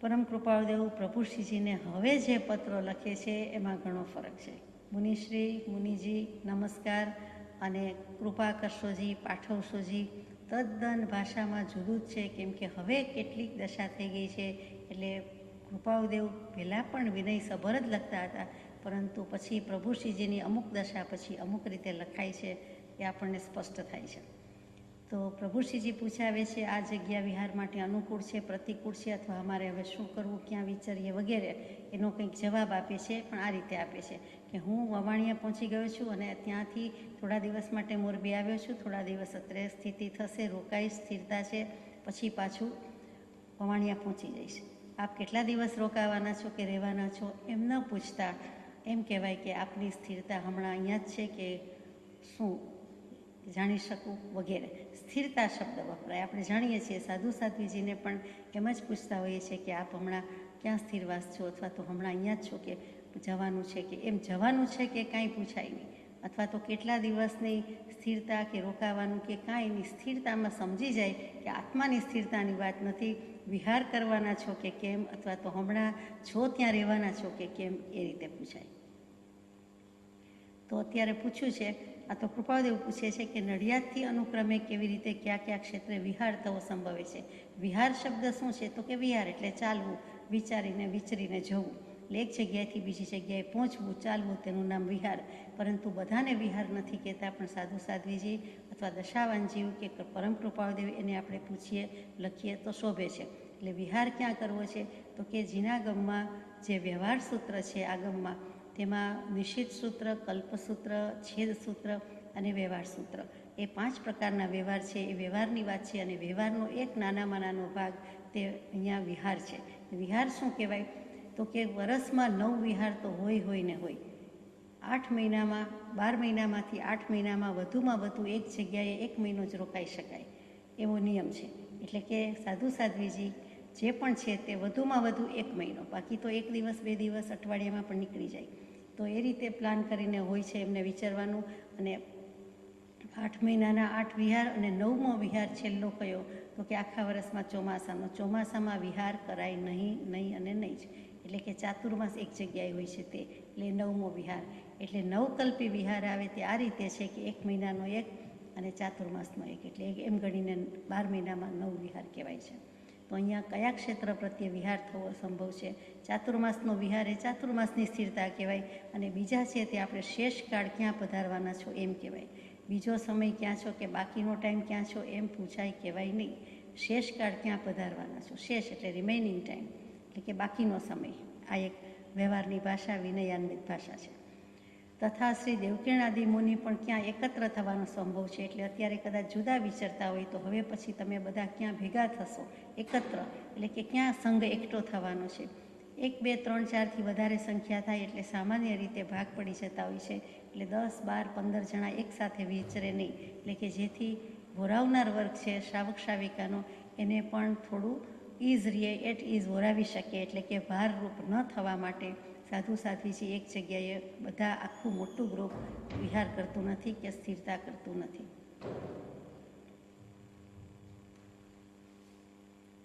પરમ કૃપાળુદેવ પ્રભુશ્રીજીને હવે જે પત્રો લખે છે એમાં ઘણો ફરક છે. મુનિશ્રી, મુનિજી, નમસ્કાર અને કૃપા કરશોજી, પાઠવશોજી તદ્દન ભાષામાં જુદું જ છે, કેમ કે હવે કેટલીક દશા થઈ ગઈ છે. એટલે કૃપાળુદેવ પહેલાં પણ વિનયસભર જ લખતા હતા, પરંતુ પછી પ્રભુશ્રીજીની અમુક દશા પછી અમુક રીતે લખાય છે એ આપણને સ્પષ્ટ થાય છે. તો પ્રભુશ્રીજી પૂછાવે છે આ જગ્યા વિહાર માટે અનુકૂળ છે, પ્રતિકૂળ છે, અથવા અમારે હવે શું કરવું, ક્યાં વિચારીએ વગેરે એનો કંઈક જવાબ આપે છે. પણ આ રીતે આપે છે કે હું વવાણિયા પહોંચી ગયો છું અને ત્યાંથી થોડા દિવસ માટે મોરબી આવ્યો છું. થોડા દિવસ અત્રે સ્થિતિ થશે, રોકાઈ, સ્થિરતા છે, પછી પાછું વવાણિયા પહોંચી જઈશ. આપ કેટલા દિવસ રોકાવાના છો કે રહેવાના છો એમ ન પૂછતા એમ કહેવાય કે આપની સ્થિરતા હમણાં અહીંયા જ છે કે શું જાણી શકું વગેરે. સ્થિરતા શબ્દ વપરાય. આપણે જાણીએ છીએ સાધુ સાધ્વીજીને પણ એમ જ પૂછતા હોઈએ છીએ કે આપ હમણાં ક્યાં સ્થિરવાસ છો, અથવા તો હમણાં અહીંયા જ છો કે જવાનું છે, કે એમ જવાનું છે કે કાંઈ પૂછાય નહીં, અથવા તો કેટલા દિવસની સ્થિરતા કે રોકાવાનું કે કાંઈ નહીં. સ્થિરતામાં સમજી જાય કે આત્માની સ્થિરતાની વાત નથી, વિહાર કરવાના છો કે કેમ, અથવા તો હમણાં છો ત્યાં રહેવાના છો કે કેમ, એ રીતે પૂછાય. તો અત્યારે પૂછ્યું છે, આ તો કૃપાળુદેવ પૂછે છે કે નડિયાદથી અનુક્રમે કેવી રીતે કયા કયા ક્ષેત્રે વિહાર થવો સંભવે છે. વિહાર શબ્દ શું છે? તો કે વિહાર એટલે ચાલવું, વિચારીને વિચરીને જવું, એટલે એક જગ્યાએથી બીજી જગ્યાએ પહોંચવું, ચાલવું, તેનું નામ વિહાર. પરંતુ બધાને વિહાર નથી કહેતા, પણ સાધુ સાધ્વીજી અથવા દશાવાન જીવ કે પરમ કૃપાળુદેવ એને આપણે પૂછીએ, લખીએ તો શોભે છે. એટલે વિહાર ક્યાં કરવો છે? તો કે જીનાગમમાં જે વ્યવહાર સૂત્ર છે આગમમાં, તેમાં નિશ્ચિત સૂત્ર, કલ્પસૂત્ર, છેદસૂત્ર અને વ્યવહાર સૂત્ર, એ 5 પ્રકારના વ્યવહાર છે. એ વ્યવહારની વાત છે, અને વ્યવહારનો એક નાનામાં નાનો ભાગ તે અહીંયા વિહાર છે. વિહાર શું કહેવાય? તો કે વર્ષમાં 9 વિહાર તો હોય ને હોય. 8 મહિનામાં, 12 મહિનામાંથી 8 મહિનામાં વધુમાં વધુ એક જગ્યાએ 1 મહિનો જ રોકાઈ શકાય એવો નિયમ છે. એટલે કે સાધુ સાધ્વીજી જે પણ છે તે વધુમાં વધુ 1 મહિનો, બાકી તો 1 દિવસ 2 દિવસ અઠવાડિયામાં પણ નીકળી જાય. તો એ રીતે પ્લાન કરીને હોય છે એમને વિચારવાનું. અને 8 મહિનાના 8 વિહાર, અને 9મો વિહાર છેલ્લો કયો? તો કે આખા વર્ષમાં ચોમાસામાં વિહાર કરાય નહીં અને નહીં જ. એટલે કે ચાતુર્માસ એક જગ્યાએ હોય છે તે, એટલે 9મો વિહાર. એટલે નવકલ્પી વિહાર આવે તે આ રીતે છે કે 1 મહિનાનો 1 અને ચાતુર્માસનો 1, એટલે એમ ગણીને 12 મહિનામાં 9 વિહાર કહેવાય છે. તો અહીંયા કયા ક્ષેત્ર પ્રત્યે વિહાર થવો સંભવ છે? ચાતુર્માસનો વિહાર એ ચાતુર્માસની સ્થિરતા કહેવાય, અને બીજા છે તે આપણે શેષકાળ ક્યાં પધારવાના છો એમ કહેવાય. બીજો સમય ક્યાં છો કે બાકીનો ટાઈમ ક્યાં છો એમ પૂછાય, કહેવાય નહીં. શેષકાળ ક્યાં પધારવાના છો? શેષ એટલે રિમેઇનિંગ ટાઈમ, એટલે કે બાકીનો સમય. આ એક વ્યવહારની ભાષા, વિનયાન્વિત ભાષા છે. તથા શ્રી દેવકીર્ણાદિ મુનિ પણ ક્યાં એકત્ર થવાનો સંભવ છે? એટલે અત્યારે કદાચ જુદા વિચારતા હોય તો હવે પછી તમે બધા ક્યાં ભેગા થશો? એકત્ર એટલે કે ક્યાં સંઘ એકઠો થવાનો છે? 1, 2, 3, 4થી વધારે સંખ્યા થાય એટલે સામાન્ય રીતે ભાગ પડી જતા હોય છે. એટલે 10, 12, 15 જણા એકસાથે વિચરે નહીં. એટલે કે જેથી વોરાવનાર વર્ગ છે શ્રાવક શ્રાવિકાનો, એને પણ થોડું ઇઝ રીએ એટ ઇઝ વોરાવી શકે. એટલે કે ભારરૂપ ન થવા માટે સાધુ સાધ્વીજી એક જગ્યાએ બધા આખું મોટું ગ્રુપ વિહાર કરતું નથી કે સ્થિરતા કરતું નથી.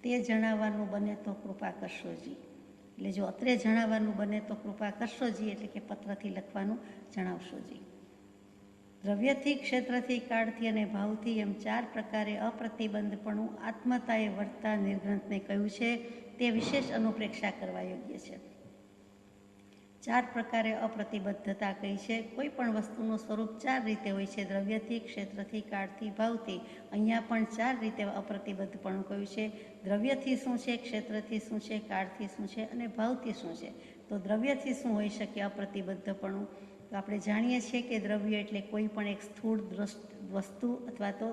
તે જણાવવાનું બને તો કૃપા કરશોજી. એટલે જો અત્રે જણાવવાનું બને તો કૃપા કરશોજી, એટલે કે પત્રથી લખવાનું જણાવશોજી. દ્રવ્યથી, ક્ષેત્રથી, કાળથી અને ભાવથી એમ 4 પ્રકારે અપ્રતિબંધપણું આત્મતાએ વર્તતા નિર્ગ્રંથને કહ્યું છે, તે વિશેષ અનુપ્રેક્ષા કરવા યોગ્ય છે. 4 પ્રકારે અપ્રતિબદ્ધતા કહી છે. કોઈ પણ વસ્તુનું સ્વરૂપ 4 રીતે હોય છે: દ્રવ્યથી, ક્ષેત્રથી, કાળથી, ભાવથી. અહીંયા પણ 4 રીતે અપ્રતિબદ્ધપણું કહ્યું છે. દ્રવ્યથી શું છે, ક્ષેત્રથી શું છે, કાળથી શું છે અને ભાવથી શું છે? તો દ્રવ્યથી શું હોઈ શકે અપ્રતિબદ્ધપણું? તો આપણે જાણીએ છીએ કે દ્રવ્ય એટલે કોઈ પણ એક સ્થૂળ વસ્તુ, અથવા તો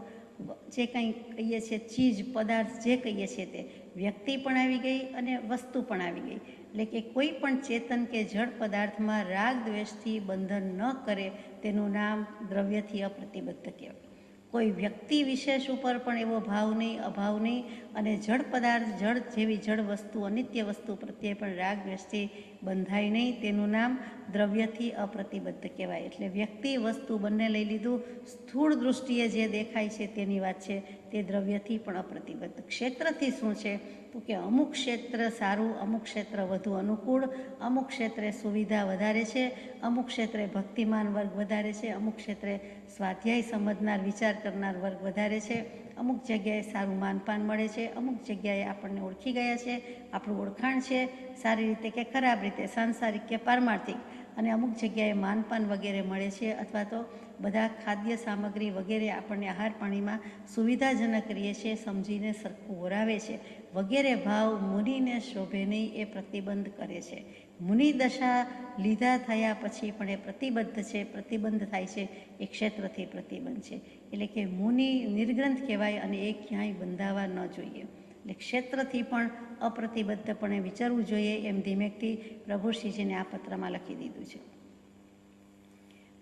જે કંઈ કહીએ છીએ ચીજ, પદાર્થ જે કહીએ છીએ તે. વ્યક્તિ પણ આવી ગઈ અને વસ્તુ પણ આવી ગઈ. એટલે કે કોઈ પણ ચેતન કે જળ પદાર્થમાં રાગ દ્વેષથી બંધન ન કરે તેનું નામ દ્રવ્યથી અપ્રતિબદ્ધ કહેવાય. કોઈ વ્યક્તિ વિશેષ ઉપર પણ એવો ભાવ નહીં, અભાવ નહીં, અને જળ પદાર્થ, જળ જેવી જળ વસ્તુ, અનિત્ય વસ્તુ પ્રત્યે પણ રાગ દ્વેષથી બંધાય નહીં, તેનું નામ દ્રવ્યથી અપ્રતિબદ્ધ કહેવાય. એટલે વ્યક્તિ વસ્તુ બંને લઈ લીધું. સ્થૂળ દૃષ્ટિએ જે દેખાય છે તેની વાત છે, તે દ્રવ્યથી પણ અપ્રતિબદ્ધ. ક્ષેત્રથી શું છે તો કે અમુક ક્ષેત્ર સારું, અમુક ક્ષેત્ર વધુ અનુકૂળ, અમુક ક્ષેત્રે સુવિધા વધારે છે, અમુક ક્ષેત્રે ભક્તિમાન વર્ગ વધારે છે, અમુક ક્ષેત્રે સ્વાધ્યાય સમજનાર વિચાર કરનાર વર્ગ વધારે છે, અમુક જગ્યાએ સારું માનપાન મળે છે, અમુક જગ્યાએ આપણને ઓળખી ગયા છે, આપણું ઓળખાણ છે સારી રીતે કે ખરાબ રીતે, સાંસારિક કે પારમાર્થિક, અને અમુક જગ્યાએ માનપાન વગેરે મળે છે, અથવા તો બધા ખાદ્ય સામગ્રી વગેરે આપણને આહાર પાણીમાં સુવિધાજનક રહીએ છીએ, સમજીને સરખું ઓરાવે છે વગેરે ભાવ મુનિને શોભે નહીં, એ પ્રતિબંધ કરે છે. મુનિ દશા લીધા થયા પછી પણ એ પ્રતિબદ્ધ છે, પ્રતિબંધ થાય છે, એ ક્ષેત્રથી પ્રતિબંધ છે. એટલે કે મુનિ નિર્ગ્રંથ કહેવાય અને એ ક્યાંય બંધાવા ન જોઈએ. એટલે ક્ષેત્રથી પણ અપ્રતિબદ્ધપણે વિચારવું જોઈએ, એમ ધીમેકથી પ્રભુશ્રીજીને આ પત્રમાં લખી દીધું છે.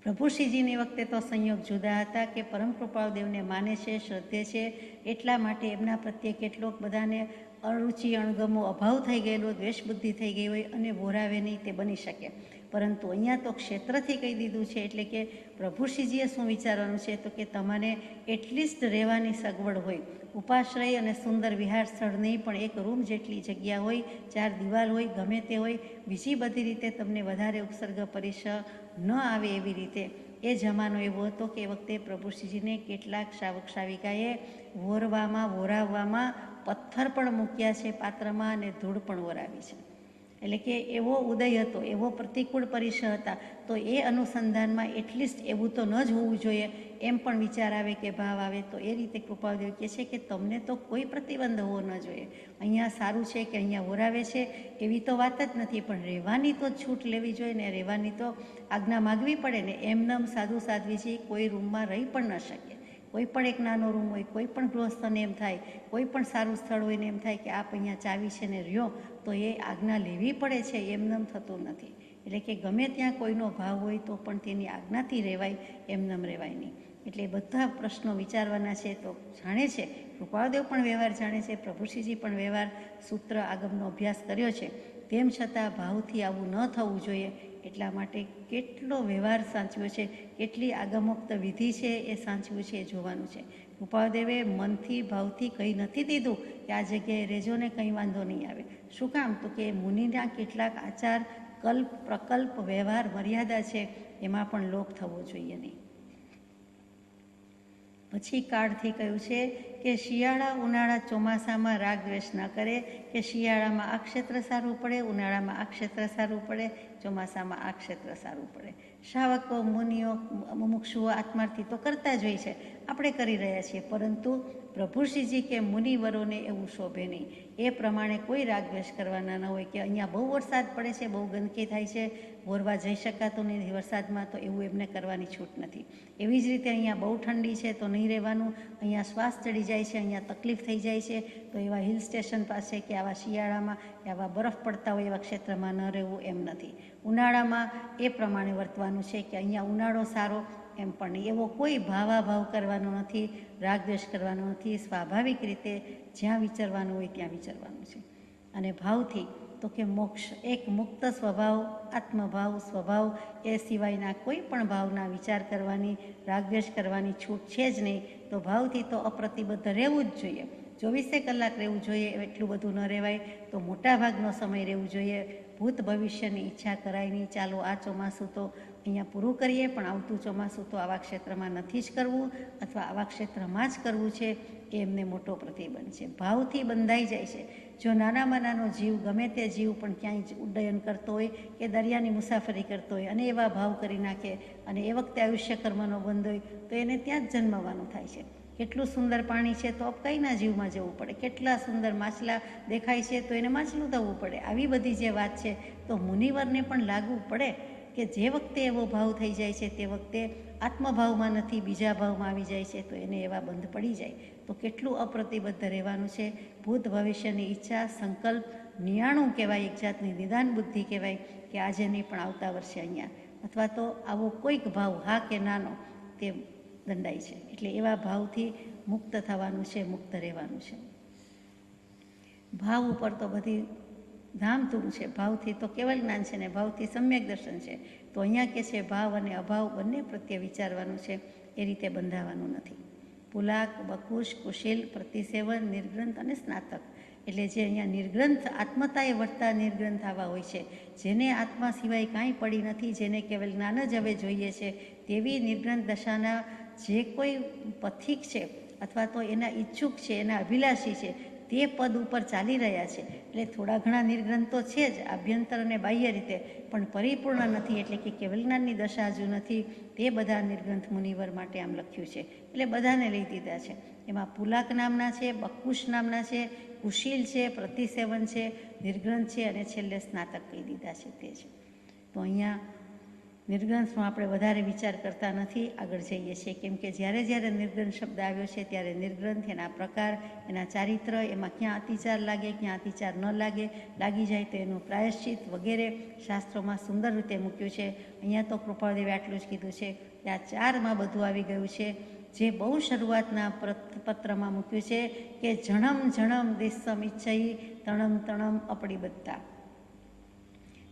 પ્રભુશ્રીજીની વખતે તો સંયોગ જુદા હતા કે પરમ કૃપાળદેવને માને છે, શ્રદ્ધે છે, એટલા માટે એમના પ્રત્યે કેટલોક બધાને અરુચિ અણગમો અભાવ થઈ ગયેલો, દ્વેષ બુદ્ધિ થઈ ગઈ હોય અને બોરાવે નહીં તે બની શકે. પરંતુ અહીંયા તો ક્ષેત્રથી કહી દીધું છે. એટલે કે પ્રભુશ્રીજીએ શું વિચારવાનું છે તો કે તમારે એટલીસ્ટ રહેવાની સગવડ હોય, ઉપાશ્રય અને સુંદર વિહાર સ્થળ નહીં પણ એક રૂમ જેટલી જગ્યા હોય, 4 દિવાલ હોય, ગમે તે હોય, બીજી બધી રીતે તમને વધારે ઉપસર્ગ પરિસર ન આવે એવી રીતે. એ જમાનો એવો હતો કે એ વખતે પ્રભુશ્રીજીને કેટલાક શ્રાવક શ્રાવિકાએ વોરાવવામાં પથ્થર પણ મૂક્યા છે પાત્રમાં, અને ધૂળ પણ ઓરાવી છે. એટલે કે એવો ઉદય હતો, એવો પ્રતિકૂળ પરિસર હતા. તો એ અનુસંધાનમાં એટલીસ્ટ એવું તો ન જ હોવું જોઈએ, એમ પણ વિચાર આવે કે ભાવ આવે. તો એ રીતે કૃપાળદેવ કહે છે કે તમને તો કોઈ પ્રતિબંધ હોવો ન જોઈએ. અહીંયા સારું છે કે અહીંયા ઓરાવે છે એવી તો વાત જ નથી, પણ રહેવાની તો છૂટ લેવી જોઈએ ને, રહેવાની તો આજ્ઞા માગવી પડે ને. એમનેમ સાધુ સાધ્વીજી કોઈ રૂમમાં રહી પણ ન શકે. કોઈ પણ એક નાનો રૂમ હોય, કોઈ પણ ગૃહસ્થને એમ થાય, કોઈ પણ સારું સ્થળ હોય ને એમ થાય કે આપ અહીંયા ચાવી છે ને રહ્યો, તો એ આજ્ઞા લેવી પડે છે, એમનેમ થતું નથી. એટલે કે ગમે ત્યાં કોઈનો ભાવ હોય તો પણ તેની આજ્ઞાથી રહેવાય, એમનેમ રહેવાય નહીં. એટલે બધા પ્રશ્નો વિચારવાના છે. તો જાણે છે કૃપાળદેવ પણ વ્યવહાર જાણે છે, પ્રભુશ્રીજી પણ વ્યવહાર સૂત્ર આગમનો અભ્યાસ કર્યો છે, તેમ છતાં ભાવથી આવું ન થવું જોઈએ. એટલા માટે કેટલો વ્યવહાર સાચવ્યો છે, કેટલી આગમોક્ત વિધિ છે એ સાચવ્યું છે, એ જોવાનું છે. કૃપાળદેવે મનથી ભાવથી કંઈ નથી દીધું કે આ જગ્યાએ રહેજો ને કંઈ વાંધો નહીં આવે. શું કામ તો કે મુનિના કેટલાક આચાર, કલ્પ, પ્રકલ્પ, વ્યવહાર, મર્યાદા છે, એમાં પણ લોપ થવો જોઈએ નહીં. પછી કાળથી કહ્યું છે કે શિયાળા, ઉનાળા, ચોમાસામાં રાગ દ્વેષ ન કરે, કે શિયાળામાં આ ક્ષેત્ર સારું પડે, ઉનાળામાં આ ક્ષેત્ર સારું પડે, ચોમાસામાં આ ક્ષેત્ર સારું પડે. શ્રાવકો, મુનિઓ, મુમુક્ષુઓ આત્માર્થી તો કરતા જ હોય છે, આપણે કરી રહ્યા છીએ, પરંતુ પ્રભુશ્રીજી કે મુનિવરોને એવું શોભે નહીં. એ પ્રમાણે કોઈ રાગ દ્વેષ કરવાના ન હોય કે અહીંયા બહુ વરસાદ પડે છે, બહુ ગંદકી થાય છે, વોરવા જઈ શકાતું નહીં વરસાદમાં, તો એવું એમને કરવાની છૂટ નથી. એવી જ રીતે અહીંયા બહુ ઠંડી છે તો નહીં રહેવાનું, અહીંયા શ્વાસ ચડી જાય છે, અહીંયા તકલીફ થઈ જાય છે, તો એવા હિલ સ્ટેશન પાસે કે આવા શિયાળામાં કે આવા બરફ પડતા હોય એવા ક્ષેત્રમાં ન રહેવું એમ નથી. ઉનાળામાં એ પ્રમાણે વર્તવાનું છે કે અહીંયા ઉનાળો સારો એમ પણ નહીં. એવો કોઈ ભાવાભાવ કરવાનો નથી, રાગ દ્વેષ કરવાનો નથી. સ્વાભાવિક રીતે જ્યાં વિચારવાનું હોય ત્યાં વિચારવાનું છે. અને ભાવથી તો કે મોક્ષ, એક મુક્ત સ્વભાવ, આત્મભાવ, સ્વભાવ, એ સિવાયના કોઈ પણ ભાવના વિચાર કરવાની, રાગદ્વેષ કરવાની છૂટ છે જ નહીં. તો ભાવથી તો અપ્રતિબદ્ધ રહેવું જ જોઈએ. 24 કલાક રહેવું જોઈએ એટલું બધું ન રહેવાય, તો મોટાભાગનો સમય રહેવું જોઈએ. ભૂત ભવિષ્યની ઈચ્છા કરાય નહીં. ચાલો આ ચોમાસું તો અહીંયા પૂરું કરીએ, પણ આવતું ચોમાસું તો આવા ક્ષેત્રમાં નથી જ કરવું, અથવા આવા ક્ષેત્રમાં જ કરવું છે, એ એમને મોટો પ્રતિબંધ છે. ભાવથી બંધાઈ જાય છે. જો નાનામાં નાનો જીવ, ગમે તે જીવ પણ ક્યાંય ઉડ્ડયન કરતો હોય કે દરિયાની મુસાફરી કરતો હોય અને એવા ભાવ કરી નાખે, અને એ વખતે આયુષ્ય કર્મનો બંધ હોય, તો એને ત્યાં જ જન્મવાનું થાય છે. કેટલું સુંદર પાણી છે તો કઈના જીવમાં જવું પડે, કેટલા સુંદર માછલા દેખાય છે તો એને માછલું થવું પડે. આવી બધી જે વાત છે તો મુનિવરને પણ લાગુ પડે કે જે વખતે એવો ભાવ થઈ જાય છે તે વખતે આત્મભાવમાં નથી, બીજા ભાવમાં આવી જાય છે, તો એને એવા બંધ પડી જાય. તો કેટલું અપ્રતિબદ્ધ રહેવાનું છે. ભૂત ભવિષ્યની ઈચ્છા, સંકલ્પ, નિયાણું કહેવાય, એક જાતની નિદાન બુદ્ધિ કહેવાય, કે આજે નહીં પણ આવતા વર્ષે અહીંયા, અથવા તો આવો કોઈક ભાવ, હા કે નાનો, તે દંડાય છે. એટલે એવા ભાવથી મુક્ત થવાનું છે, મુક્ત રહેવાનું છે. ભાવ ઉપર તો બધી ધામધૂમ છે. ભાવથી તો કેવલ જ્ઞાન છે ને ભાવથી સમ્યક દર્શન છે. તો અહીંયા કે છે ભાવ અને અભાવ બંને પ્રત્યે વિચારવાનું છે, એ રીતે બંધાવાનું નથી. પુલાક, બકુશ, કુશીલ, પ્રતિસેવન, નિર્ગ્રંથ અને સ્નાતક, એટલે જે અહીંયા નિર્ગ્રંથ આત્મતાએ વર્તા નિર્ગ્રંથ આવા હોય છે, જેને આત્મા સિવાય કાંઈ પડી નથી, જેને કેવલ જ્ઞાન જ હવે જોઈએ છે, તેવી નિર્ગ્રંથ દશાના જે કોઈ પથિક છે અથવા તો એના ઈચ્છુક છે, એના અભિલાષી છે, તે પદ ઉપર ચાલી રહ્યા છે. એટલે થોડા ઘણા નિર્ગ્રંથ તો છે જ આભ્યંતર અને બાહ્ય રીતે, પણ પરિપૂર્ણ નથી, એટલે કે કેવલ જ્ઞાનની દશા હજુ નથી. તે બધા નિર્ગ્રંથ મુનિવર માટે આમ લખ્યું છે, એટલે બધાને લઈ દીધા છે. એમાં પુલાક નામના છે, બકુશ નામના છે, કુશીલ છે, પ્રતિસેવન છે, નિર્ગ્રંથ છે અને છેલ્લે સ્નાતક કહી દીધા છે તે છે. તો અહીંયા નિર્ગ્રંથનો આપણે વધારે વિચાર કરતા નથી, આગળ જઈએ છીએ. કેમ કે જ્યારે જ્યારે નિર્ગ્રંથ શબ્દ આવ્યો છે ત્યારે નિર્ગ્રંથ, એના પ્રકાર, એના ચારિત્ર, એમાં ક્યાં અતિચાર લાગે, ક્યાં અતિચાર ન લાગે, લાગી જાય તો એનું પ્રાયશ્ચિત વગેરે શાસ્ત્રોમાં સુંદર રીતે મૂક્યું છે. અહીંયા તો કૃપાળદેવે આટલું જ કીધું છે કે આ 4માં બધું આવી ગયું છે. જે બહુ શરૂઆતના પત્રમાં મૂક્યું છે કે જણમ જણમ દિશમ ઈચ્છઈ તણમ તણમ અપડીબદ્ધતા,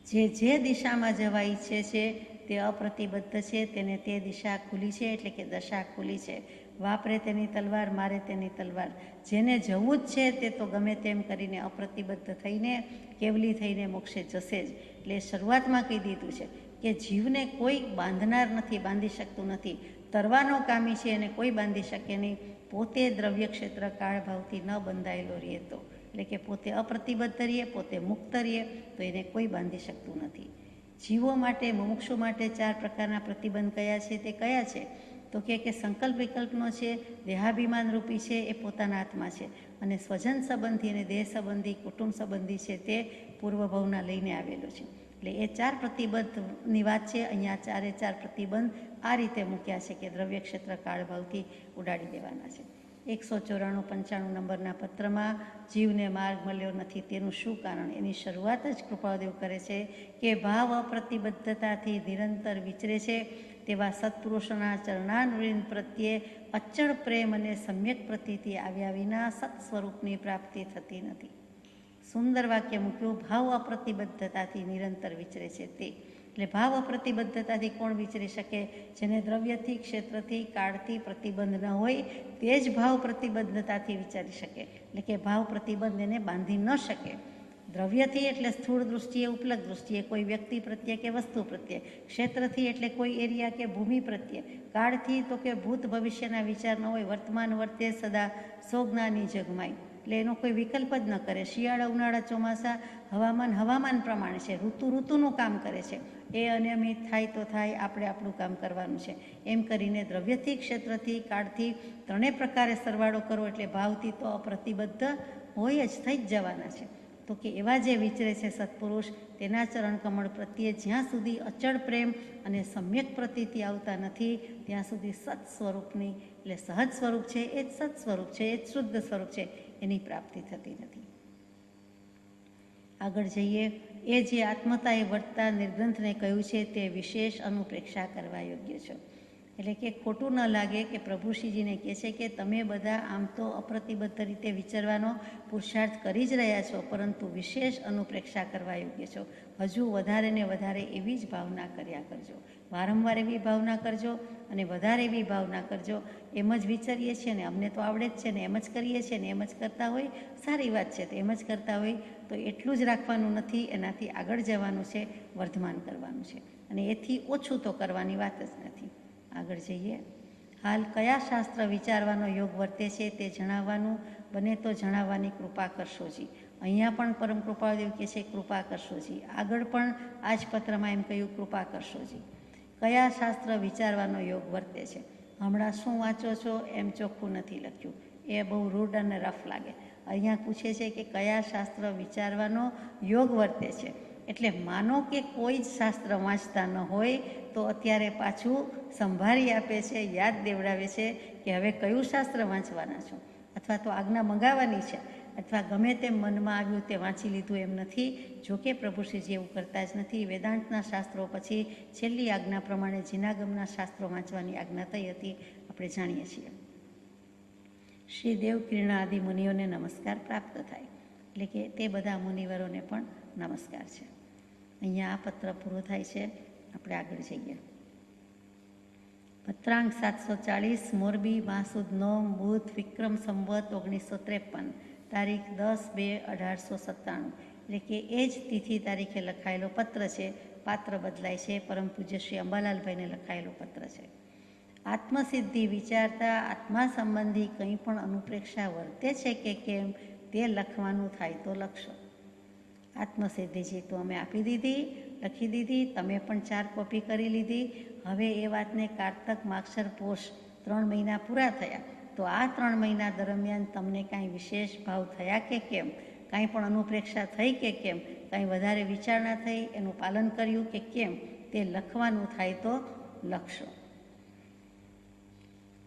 જે દિશામાં જવા ઈચ્છે છે તે અપ્રતિબદ્ધ છે, તેને તે દિશા ખુલી છે, એટલે કે દશા ખુલી છે. વાપરે તેની તલવાર, મારે તેની તલવાર. જેને જવું જ છે તે તો ગમે તેમ કરીને અપ્રતિબદ્ધ થઈને કેવલી થઈને મોક્ષે જશે જ. એટલે શરૂઆતમાં કહી દીધું છે કે જીવને કોઈ બાંધનાર નથી, બાંધી શકતું નથી. તરવાનો કામી છે એને કોઈ બાંધી શકે નહીં. પોતે દ્રવ્ય ક્ષેત્ર કાળ ભાવથી ન બંધાયેલો રહે તો, એટલે કે પોતે અપ્રતિબદ્ધ રહીએ, પોતે મુક્ત રહીએ, તો એને કોઈ બાંધી શકતું નથી. જીવો માટે, મુમુક્ષુ માટે 4 પ્રકારના પ્રતિબંધ કયા છે તે કયા છે? તો કે સંકલ્પ વિકલ્પનો છે, દેહાભિમાન રૂપી છે, એ પોતાના હાથમાં છે, અને સ્વજન સંબંધી અને દેહ સંબંધી, કુટુંબ સંબંધી છે તે પૂર્વભાવના લઈને આવેલો છે. એટલે એ 4 પ્રતિબંધની વાત છે. અહીંયા 4 પ્રતિબંધ આ રીતે મૂક્યા છે કે દ્રવ્ય ક્ષેત્ર કાળભાવથી ઉડાડી દેવાના છે. 194-95 નંબરના પત્રમાં જીવને માર્ગ મળ્યો નથી તેનું શું કારણ, એની શરૂઆત જ કૃપાદેવ કરે છે કે ભાવ અપ્રતિબદ્ધતાથી નિરંતર વિચરે છે તેવા સત્પુરુષોના ચરણારવિંદ પ્રત્યે અચળ પ્રેમ અને સમ્યક પ્રતીતિ આવ્યા વિના સત સ્વરૂપની પ્રાપ્તિ થતી નથી. સુંદર વાક્ય મૂક્યું, ભાવ અપ્રતિબદ્ધતાથી નિરંતર વિચરે છે તે. એટલે ભાવ અપ્રતિબદ્ધતાથી કોણ વિચરી શકે? જેને દ્રવ્યથી, ક્ષેત્રથી, કાળથી પ્રતિબંધ ન હોય તે જ ભાવ પ્રતિબદ્ધતાથી વિચારી શકે. એટલે કે ભાવ પ્રતિબંધ એને બાંધી ન શકે. દ્રવ્યથી એટલે સ્થૂળ દૃષ્ટિએ, ઉપલક દૃષ્ટિએ, કોઈ વ્યક્તિ પ્રત્યે કે વસ્તુ પ્રત્યે. ક્ષેત્રથી એટલે કોઈ એરિયા કે ભૂમિ પ્રત્યે. કાળથી તો કે ભૂત ભવિષ્યના વિચાર ન હોય, વર્તમાન વર્તે સદા સોજ્ઞાની જગમાય. એટલે એનો કોઈ વિકલ્પ જ ન કરે. શિયાળા, ઉનાળા, ચોમાસા, હવામાન પ્રમાણે છે, ઋતુનું કામ કરે છે. એ અનિયમિત થાય તો થાય, આપણે આપણું કામ કરવાનું છે. એમ કરીને દ્રવ્યથી, ક્ષેત્રથી, કાળથી 3 પ્રકારે સરવાળો કરો એટલે ભાવથી તો અપ્રતિબદ્ધ હોય જ, થઈ જ જવાના છે. તો કે એવા જે વિચરે છે સત્પુરુષ, તેના ચરણ કમળ પ્રત્યે જ્યાં સુધી અચળ પ્રેમ અને સમ્યક પ્રતીતિ આવતા નથી ત્યાં સુધી સત સ્વરૂપની, એટલે સહજ સ્વરૂપ છે એ જ સત સ્વરૂપ છે, એ જ શુદ્ધ સ્વરૂપ છે, એની પ્રાપ્તિ થતી નથી. આગળ જઈએ. એ જે આત્મતાએ વર્તતા નિર્ગ્રંથને કહ્યું છે તે વિશેષ અનુપ્રેક્ષા કરવા યોગ્ય છે. એટલે કે ખોટું ન લાગે કે પ્રભુશ્રીજીને કહે છે કે તમે બધા આમ તો અપ્રતિબદ્ધ રીતે વિચારવાનો પુરુષાર્થ કરી જ રહ્યા છો, પરંતુ વિશેષ અનુપ્રેક્ષા કરવા યોગ્ય છો. હજુ વધારે ને વધારે એવી જ ભાવના કર્યા કરજો. વારંવાર એવી ભાવના કરજો અને વધારે એવી ભાવના કરજો. એમ જ વિચારીએ છીએ ને, અમને તો આવડે જ છે ને, એમ જ કરીએ છીએ ને, એમ જ કરતા હોય, સારી વાત છે. તો એમ જ કરતા હોય તો એટલું જ રાખવાનું નથી, એનાથી આગળ જવાનું છે, વર્ધમાન કરવાનું છે, અને એથી ઓછું તો કરવાની વાત જ નથી. આગળ જઈએ. હાલ કયા શાસ્ત્ર વિચારવાનો યોગ વર્તે છે તે જણાવવાનું બને તો જણાવવાની કૃપા કરશોજી. અહીંયા પણ પરમ કૃપાદેવ કહે છે કૃપા કરશોજી. આગળ પણ આ જ પત્રમાં એમ કહ્યું કૃપા કરશોજી. કયા શાસ્ત્ર વિચારવાનો યોગ વર્તે છે? હમણાં શું વાંચો છો એમ ચોખ્ખું નથી લખ્યું, એ બહુ રૂડ અને રફ લાગે. અહીંયા પૂછે છે કે કયા શાસ્ત્ર વિચારવાનો યોગ વર્તે છે. એટલે માનો કે કોઈ જ શાસ્ત્ર વાંચતા ન હોય તો અત્યારે પાછું સંભાળી આપે છે, યાદ દેવડાવે છે કે હવે કયું શાસ્ત્ર વાંચવાના છો, અથવા તો આજ્ઞા મંગાવવાની છે, અથવા ગમે તેમ મનમાં આવ્યું તે વાંચી લીધું એમ નથી. જોકે પ્રભુશ્રીજી એવું કરતા જ નથી. વેદાંતના શાસ્ત્રો પછી છેલ્લી આજ્ઞા પ્રમાણે જીનાગમના શાસ્ત્રો વાંચવાની આજ્ઞા થઈ હતી, આપણે જાણીએ છીએ. શ્રી દેવ કિરણા આદિ મુનિઓને નમસ્કાર પ્રાપ્ત થાય. એટલે કે તે બધા મુનિવરોને પણ નમસ્કાર છે. અહીંયા આ પત્ર પૂરો થાય છે. આપણે આગળ જઈએ. પત્રાંક 740 મોરબી માસુદ નોમ બુધ વિક્રમ સંવત 1953 તારીખ 10/2/1897 એટલે કે એ જ તિથિ તારીખે લખાયેલો પત્ર છે. પાત્ર બદલાય છે. પરમ પૂજ્ય શ્રી અંબાલાલભાઈને લખાયેલો પત્ર છે. આત્મસિદ્ધિ વિચારતા આત્મા સંબંધી કંઈ પણ અનુપ્રેક્ષા વર્તે છે કે કેમ તે લખવાનું થાય તો લખશો. આત્મસિદ્ધિ છે તો અમે આપી દીધી, લખી દીધી. તમે પણ 4 કોપી કરી લીધી. હવે એ વાતને કારતક માગસર પોષ 3 મહિના પૂરા થયા તો આ 3 મહિના દરમિયાન તમને કાંઈ વિશેષ ભાવ થયા કે કેમ, કાંઈ પણ અનુપ્રેક્ષા થઈ કે કેમ, કાંઈ વધારે વિચારણા થઈ, એનું પાલન કર્યું કે કેમ તે લખવાનું થાય તો લખશો.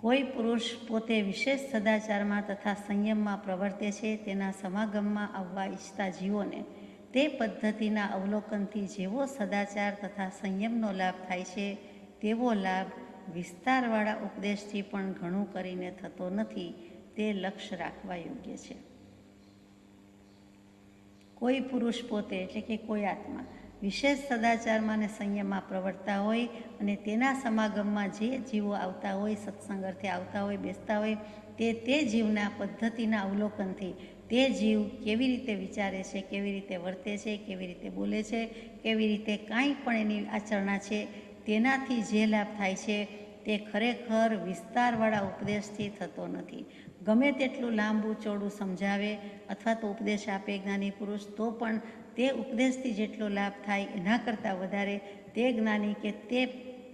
કોઈ પુરુષ પોતે વિશેષ સદાચારમાં તથા સંયમમાં પ્રવર્તે છે તેના સમાગમમાં આવવા ઈચ્છતા જીવોને તે પદ્ધતિના અવલોકનથી જેવો સદાચાર તથા સંયમનો લાભ થાય છે તેવો લાભ વિસ્તારવાળા ઉપદેશથી પણ ઘણું કરીને થતો નથી. તે લક્ષ્ય રાખવા યોગ્ય છે. કોઈ પુરુષ પોતે એટલે કે કોઈ આત્મા વિશેષ સદાચારમાં અને સંયમમાં પ્રવર્તતા હોય અને તેના સમાગમમાં જે જીવો આવતા હોય, સત્સંગ અર્થે આવતા હોય, બેસતા હોય તે જીવના પદ્ધતિના અવલોકનથી તે જીવ કેવી રીતે વિચારે છે, કેવી રીતે વર્તે છે, કેવી રીતે બોલે છે, કેવી રીતે કાંઈ પણ એની આચરણા છે તેનાથી જે લાભ થાય છે તે ખરેખર વિસ્તારવાળા ઉપદેશથી થતો નથી. ગમે તેટલું લાંબુ ચોડું સમજાવે અથવા તો ઉપદેશ આપે જ્ઞાની પુરુષ તો પણ તે ઉપદેશથી જેટલો લાભ થાય એના કરતાં વધારે તે જ્ઞાની કે તે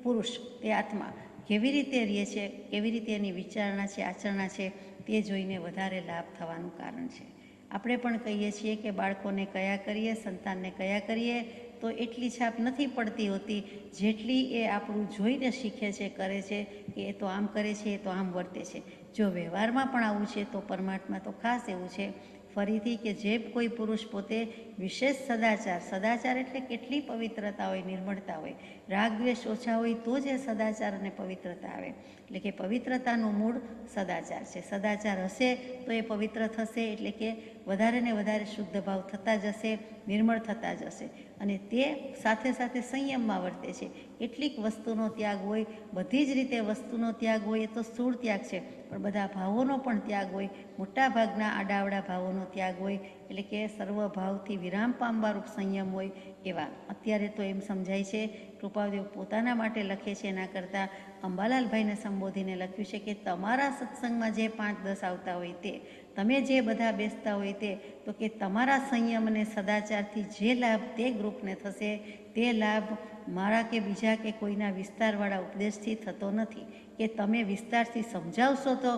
પુરુષ, તે આત્મા કેવી રીતે રહે છે, કેવી રીતે એની વિચારણા છે, આચરણા છે તે જોઈને વધારે લાભ થવાનું કારણ છે. આપણે પણ કહીએ છીએ કે બાળકોને કયા કરીએ, સંતાનને કયા કરીએ તો એટલી છાપ નથી પડતી હોતી જેટલી એ આપણું જોઈને શીખે છે, કરે છે કે એ તો આમ કરે છે, એ તો આમ વર્તે છે. જો વ્યવહારમાં પણ આવું છે તો પરમાત્મા તો ખાસ એવું છે ફરીથી કે જે કોઈ પુરુષ પોતે વિશેષ સદાચાર એટલે કેટલી પવિત્રતા હોય, નિર્મળતા હોય, રાગ દ્વેષ ઓછા હોય તો જ એ સદાચાર અને પવિત્રતા આવે. એટલે કે પવિત્રતાનું મૂળ સદાચાર છે. સદાચાર હશે તો એ પવિત્ર થશે, એટલે કે વધારે ને વધારે શુદ્ધ ભાવ થતા જશે, નિર્મળ થતા જશે. અને તે સાથે સાથે સંયમમાં વર્તે છે. કેટલીક વસ્તુનો ત્યાગ હોય, બધી જ રીતે વસ્તુનો ત્યાગ હોય એ તો સ્થૂળ ત્યાગ છે, પણ બધા ભાવોનો પણ ત્યાગ હોય, મોટા ભાગના આડાવડા ભાવોનો ત્યાગ હોય, એટલે કે સર્વભાવથી વિરામ પામવારૂપ સંયમ હોય એવા. અત્યારે તો એમ સમજાય છે, કૃપાદેવ પોતાના માટે લખે છે એના કરતાં અંબાલાલભાઈને સંબોધીને લખ્યું છે કે તમારા સત્સંગમાં જે 5-10 આવતા હોય તે, તમે જે બધા બેસતા હોય તે, તો કે તમારા સંયમ અને સદાચારથી જે લાભ તે ગ્રુપને થશે તે લાભ મારા કે બીજા કે કોઈના વિસ્તારવાળા ઉપદેશથી થતો નથી. કે તમે વિસ્તારથી સમજાવશો તો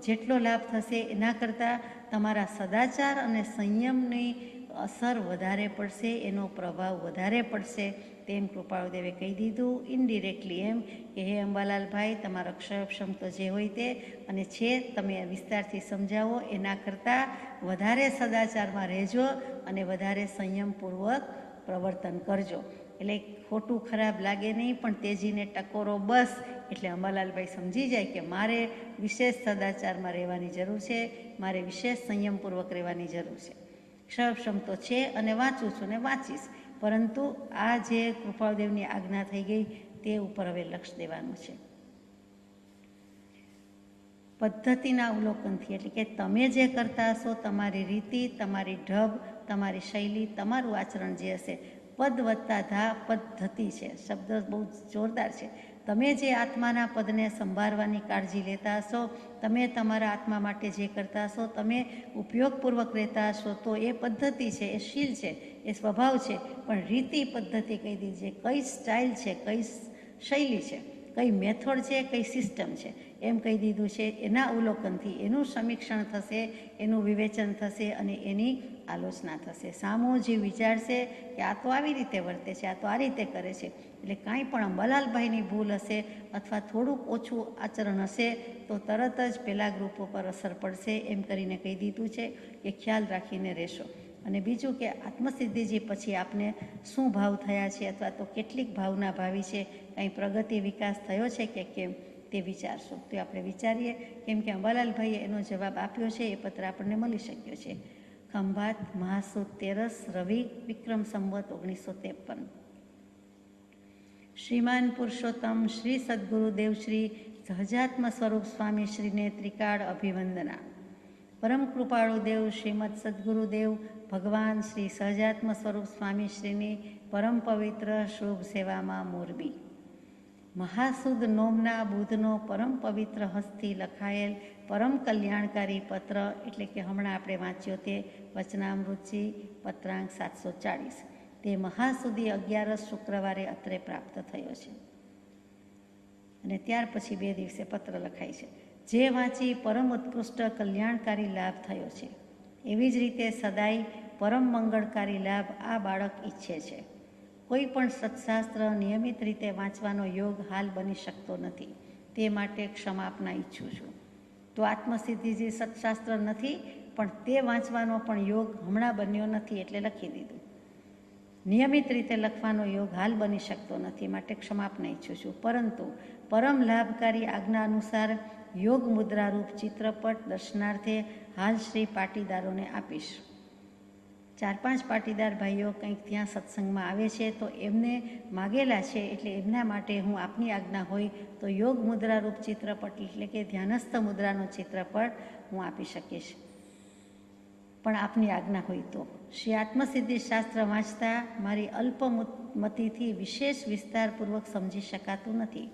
જેટલો લાભ થશે એના કરતાં તમારા સદાચાર અને સંયમની અસર વધારે પડશે, એનો પ્રભાવ વધારે પડશે. તેમ કૃપાળુદેવે કહી દીધું ઇનડિરેક્ટલી એમ કે હે અંબાલાલભાઈ, તમારો ક્ષમ તો જે હોય તે અને છે તમે વિસ્તારથી સમજાવો, એના કરતાં વધારે સદાચારમાં રહેજો અને વધારે સંયમપૂર્વક પ્રવર્તન કરજો. એટલે ખોટું ખરાબ લાગે નહીં પણ તેજીને ટકોરો બસ. એટલે અંબાલાલભાઈ સમજી જાય કે મારે વિશેષ સદાચારમાં રહેવાની જરૂર છે, મારે વિશેષ સંયમપૂર્વક રહેવાની જરૂર છે. ક્ષમ તો છે અને વાંચું છું ને વાંચીશ, પરંતુ આ જે કૃપાળદેવની આજ્ઞા થઈ ગઈ તે ઉપર હવે લક્ષ દેવાનું છે. પદ્ધતિના અવલોકનથી એટલે કે તમે જે કરતા હશો, તમારી રીતિ, તમારી ઢબ, તમારી શૈલી, તમારું આચરણ જે હશે, પદ વત્તા ધા પદ્ધતિ છે. શબ્દ બહુ જોરદાર છે. તમે જે આત્માના પદને સંભાળવાની કાળજી લેતા હશો, તમે તમારા આત્મા માટે જે કરતા હશો, તમે ઉપયોગપૂર્વક રહેતા હશો તો એ પદ્ધતિ છે, એ શીલ છે, એ સ્વભાવ છે. પણ રીતિ પદ્ધતિ કહી દીધી છે, કઈ સ્ટાઇલ છે, કઈ શૈલી છે, કઈ મેથડ છે, કઈ સિસ્ટમ છે એમ કહી દીધું છે. એના અવલોકનથી એનું સમીક્ષણ થશે, એનું વિવેચન થશે અને એની આલોચના થશે. સામો જે વિચારશે કે આ તો આવી રીતે વર્તે છે, આ તો આ રીતે કરે છે, એટલે કાંઈ પણ અંબાલાલભાઈની ભૂલ હશે અથવા થોડુંક ઓછું આચરણ હશે તો તરત જ પેલા ગ્રુપો પર અસર પડશે એમ કરીને કહી દીધું છે કે ખ્યાલ રાખીને રહેશો. અને બીજું કે આત્મસિદ્ધિજી પછી આપને શું ભાવ થયા છે અથવા તો કેટલીક ભાવના ભાવી છે, કંઈ પ્રગતિ વિકાસ થયો છે કે કેમ તે વિચારશો. તો આપણે વિચારીએ, કેમ કે અંબાલાલભાઈએ એનો જવાબ આપ્યો છે, એ પત્ર આપણને મળી શક્યો છે. ખંભાત મહાસુદ 13 રવિ વિક્રમ સંવત 1953. શ્રીમાન પુરુષોત્તમ શ્રી સદગુરુદેવ શ્રી સહજાત્મ સ્વરૂપ સ્વામી શ્રીને ત્રિકાળ અભિવંદના. પરમ કૃપાળુ દેવ શ્રીમદ સદગુરુદેવ ભગવાન શ્રી સહજાત્મ સ્વરૂપ સ્વામી શ્રીની પરમ પવિત્ર શુભ સેવામાં મોરબી. મહાસુદ નોમના બુધનો પરમ પવિત્ર હસ્તથી લખાયેલ પરમ કલ્યાણકારી પત્ર એટલે કે હમણાં આપણે વાંચ્યો તે વચનામૃતજી પત્રાંક 740 તે મહાસુદી 11 શુક્રવારે અત્રે પ્રાપ્ત થયો છે. અને ત્યાર પછી 2 દિવસે પત્ર લખાય છે. જે વાંચી પરમ ઉત્કૃષ્ટ કલ્યાણકારી લાભ થયો છે, એવી જ રીતે સદાય પરમ મંગળકારી લાભ આ બાળક ઈચ્છે છે. કોઈ પણ સત્શાસ્ત્ર નિયમિત રીતે વાંચવાનો યોગ હાલ બની શકતો નથી, તે માટે ક્ષમાપના ઈચ્છું છું. તો આત્મસિદ્ધિજી સત્શાસ્ત્ર નથી, પણ તે વાંચવાનો પણ યોગ હમણાં બન્યો નથી એટલે લખી દીધું. નિયમિત રીતે લખવાનો યોગ હાલ બની શકતો નથી, માટે ક્ષમાપના ઈચ્છું છું. પરંતુ પરમ લાભકારી આજ્ઞા અનુસાર યોગ મુદ્રારૂપ ચિત્રપટ દર્શનાર્થે હાલ શ્રી પાટીદારોને આપીશ. 4-5 પાટીદાર ભાઈઓ કંઈક ત્યાં સત્સંગમાં આવે છે, તો એમને માગેલા છે, એટલે એમના માટે હું આપની આજ્ઞા હોય તો યોગ મુદ્રારૂપ ચિત્રપટ એટલે કે ધ્યાનસ્થ મુદ્રાનો ચિત્રપટ હું આપી શકીશ. પણ આપની આજ્ઞા હોય તો. શ્રી આત્મસિદ્ધિ શાસ્ત્ર વાંચતા મારી અલ્પમતીથી વિશેષ વિસ્તારપૂર્વક સમજી શકાતું નથી.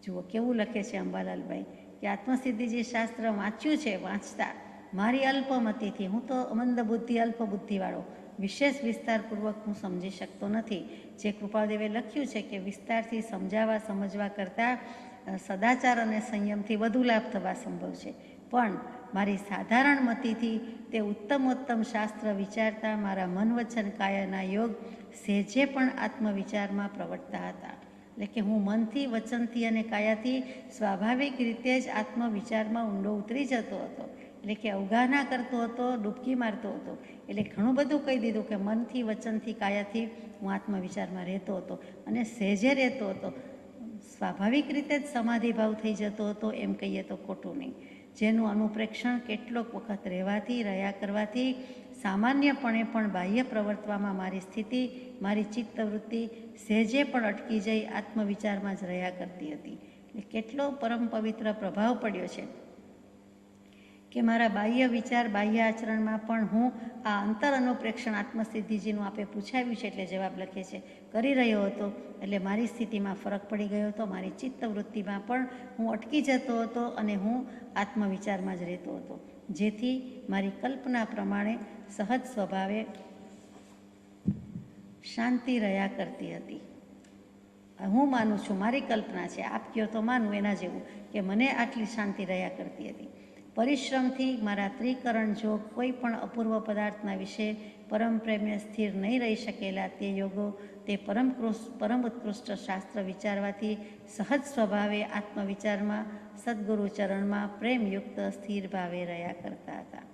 જુઓ કેવું લખે છે અંબાલાલભાઈ કે આત્મસિદ્ધિજી શાસ્ત્ર વાંચ્યું છે, વાંચતા મારી અલ્પમતીથી, હું તો મંદ બુદ્ધિ અલ્પબુદ્ધિવાળો, વિશેષ વિસ્તારપૂર્વક હું સમજી શકતો નથી. જે કૃપાદેવે લખ્યું છે કે વિસ્તારથી સમજવા કરતાં સદાચાર અને સંયમથી વધુ લાભ થવા સંભવ છે. પણ મારી સાધારણ મતિથી તે ઉત્તમોત્તમ શાસ્ત્ર વિચારતા મારા મન વચન કાયાના યોગ સહેજે પણ આત્મવિચારમાં પ્રવર્તતા હતા. એટલે કે હું મનથી, વચનથી અને કાયાથી સ્વાભાવિક રીતે જ આત્મવિચારમાં ઊંડો ઉતરી જતો હતો. એટલે કે અવગાહના કરતો હતો, ડૂબકી મારતો હતો. એટલે ઘણું બધું કહી દીધું કે મનથી, વચનથી, કાયાથી હું આત્મવિચારમાં રહેતો હતો અને સહેજે રહેતો હતો. સ્વાભાવિક રીતે જ સમાધિભાવ થઈ જતો હતો, એમ કહીએ તો ખોટું નહીં. જેનું અનુપ્રેક્ષણ કેટલોક વખત રહ્યા કરવાથી સામાન્યપણે પણ બાહ્ય પ્રવર્તવામાં મારી સ્થિતિ, મારી ચિત્તવૃત્તિ સહેજે પણ અટકી જઈ આત્મવિચારમાં જ રહ્યા કરતી હતી. એટલે કેટલો પરમ પવિત્ર પ્રભાવ પડ્યો છે કે મારા બાહ્ય વિચાર, બાહ્ય આચરણમાં પણ હું આ અંતર અનુપ્રેક્ષણ આત્મસિદ્ધિજીનું આપે પૂછાવ્યું છે એટલે જવાબ લખે છે કરી રહ્યો હતો. એટલે મારી સ્થિતિમાં ફરક પડી ગયો હતો, મારી ચિત્તવૃત્તિમાં પણ હું અટકી જતો હતો અને હું આત્મવિચારમાં જ રહેતો હતો. જેથી મારી કલ્પના પ્રમાણે સહજ સ્વભાવે શાંતિ રહ્યા કરતી હતી. હું માનું છું, મારી કલ્પના છે, આપ કહો તો માનું એના જેવું, કે મને આટલી શાંતિ રહ્યા કરતી હતી. પરિશ્રમથી મારા ત્રિકરણ જોગ કોઈ પણ અપૂર્વ પદાર્થના વિશે પરમ પ્રેમે સ્થિર નહીં રહી શકેલા તે યોગો તે પરમ ઉત્કૃષ્ટ શાસ્ત્ર વિચારવાથી સહજ સ્વભાવે આત્મવિચારમાં સદગુરુ ચરણમાં પ્રેમયુક્ત સ્થિર ભાવે રહ્યા કરતા હતા.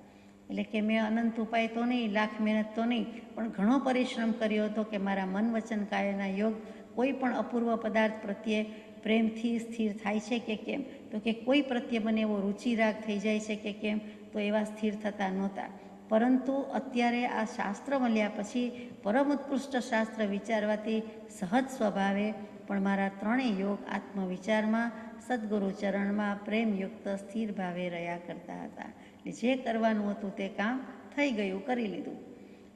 એટલે કે મેં અનંત ઉપાય તો નહીં, લાખ મહેનત તો નહીં, પણ ઘણો પરિશ્રમ કર્યો હતો કે મારા મન વચન કાયના યોગ કોઈ પણ અપૂર્વ પદાર્થ પ્રત્યે પ્રેમથી સ્થિર થાય છે કે કેમ, તો કે કોઈ પ્રત્યે મને એવો રુચિરાગ થઈ જાય છે કે કેમ, તો એવા સ્થિર થતા નહોતા. પરંતુ અત્યારે આ શાસ્ત્ર મળ્યા પછી પરમ ઉત્કૃષ્ટ શાસ્ત્ર વિચારવાથી સહજ સ્વભાવે પણ મારા ત્રણેય યોગ આત્મવિચારમાં સદગુરુ ચરણમાં પ્રેમયુક્ત સ્થિર ભાવે રહ્યા કરતા હતા. જે કરવાનું હતું તે કામ થઈ ગયું, કરી લીધું.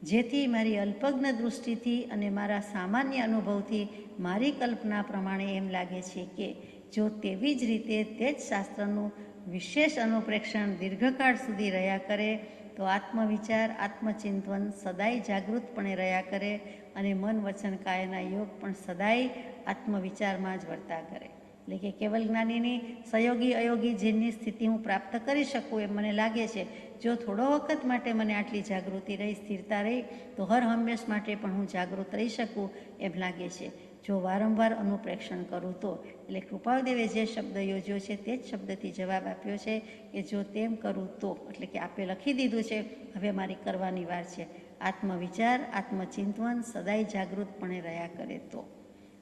જેથી મારી અલ્પજ્ઞ દૃષ્ટિથી અને મારા સામાન્ય અનુભવથી મારી કલ્પના પ્રમાણે એમ લાગે છે કે જો તેવી જ રીતે તે જ શાસ્ત્રનું વિશેષ અનુપ્રેક્ષણ દીર્ઘકાળ સુધી રહ્યા કરે તો આત્મવિચાર, આત્મચિંતન સદાય જાગૃતપણે રહ્યા કરે અને મન વચન કાયના યોગ પણ સદાય આત્મવિચારમાં જ વર્તા કરે. એટલે કે કેવલ જ્ઞાનીની સહયોગી અયોગી જેની સ્થિતિ હું પ્રાપ્ત કરી શકું એમ મને લાગે છે. જો થોડો વખત માટે મને આટલી જાગૃતિ રહી, સ્થિરતા રહી, તો હર હંમેશ માટે પણ હું જાગૃત રહી શકું એમ લાગે છે. જો વારંવાર અનુપ્રેક્ષણ કરું તો. એટલે કૃપાળદેવે જે શબ્દ યોજ્યો છે તે જ શબ્દથી જવાબ આપ્યો છે કે જો તેમ કરું તો. એટલે કે આપે લખી દીધું છે, હવે મારી કરવાની વાર છે. આત્મવિચાર, આત્મચિંતન સદાય જાગૃતપણે રહ્યા કરે તો.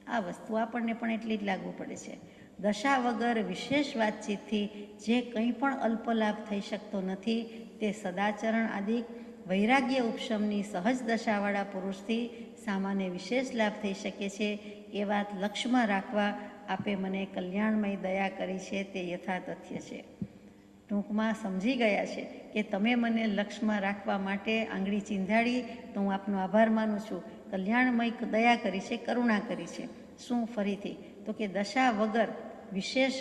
આ વસ્તુ આપણને પણ એટલી જ લાગુ પડે છે. દશા વગર વિશેષ વાતચીતથી જે કંઈ પણ અલ્પ લાભ થઈ શકતો નથી તે સદાચરણ આદિ વૈરાગ્ય ઉપશમની સહજ દશાવાળા પુરુષથી સામાન્ય વિશેષ લાભ થઈ શકે છે એ વાત લક્ષ્યમાં રાખવા આપે મને કલ્યાણમય દયા કરી છે તે યથાતથ્ય છે. ટૂંકમાં સમજી ગયા છે કે તમે મને લક્ષ્યમાં રાખવા માટે આંગળી ચીંધાડી તો હું આપનો આભાર માનું છું. કલ્યાણમય દયા કરી છે, કરુણા કરી છે. શું ફરીથી? તો કે દશા વગર વિશેષ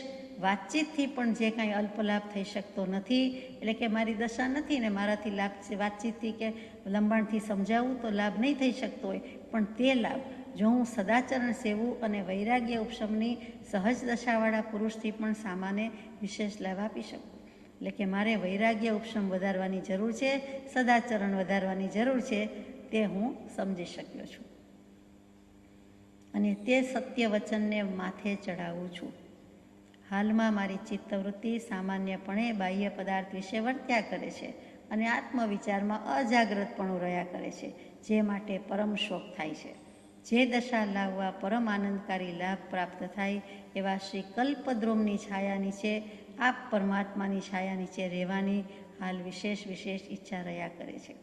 વાતચીતથી પણ જે કાંઈ અલ્પલાભ થઈ શકતો નથી, એટલે કે મારી દશા નથી ને મારાથી લાભ વાતચીતથી કે લંબાણથી સમજાવવું તો લાભ નહીં થઈ શકતો હોય, પણ તે લાભ જો હું સદાચરણ સેવું અને વૈરાગ્ય ઉપશમની સહજ દશાવાળા પુરુષથી પણ સામાન્ય વિશેષ લાભ આપી શકું. એટલે કે મારે વૈરાગ્ય ઉપશમ વધારવાની જરૂર છે, સદાચરણ વધારવાની જરૂર છે, તે હું સમજી શક્યો છું અને તે સત્ય વચનને માથે ચડાવું છું. હાલમાં મારી ચિત્તવૃત્તિ સામાન્યપણે બાહ્ય પદાર્થ વિશે વર્ત્યા કરે છે અને આત્મવિચારમાં અજાગ્રતપણું રહ્યા કરે છે, જે માટે પરમ શોક થાય છે. જે દશા લાવવા પરમ આનંદકારી લાભ પ્રાપ્ત થાય એવા શ્રી કલ્પદ્રુમની છાયા નીચે, આપ પરમાત્માની છાયા નીચે રહેવાની હાલ વિશેષ ઈચ્છા રહ્યા કરે છે.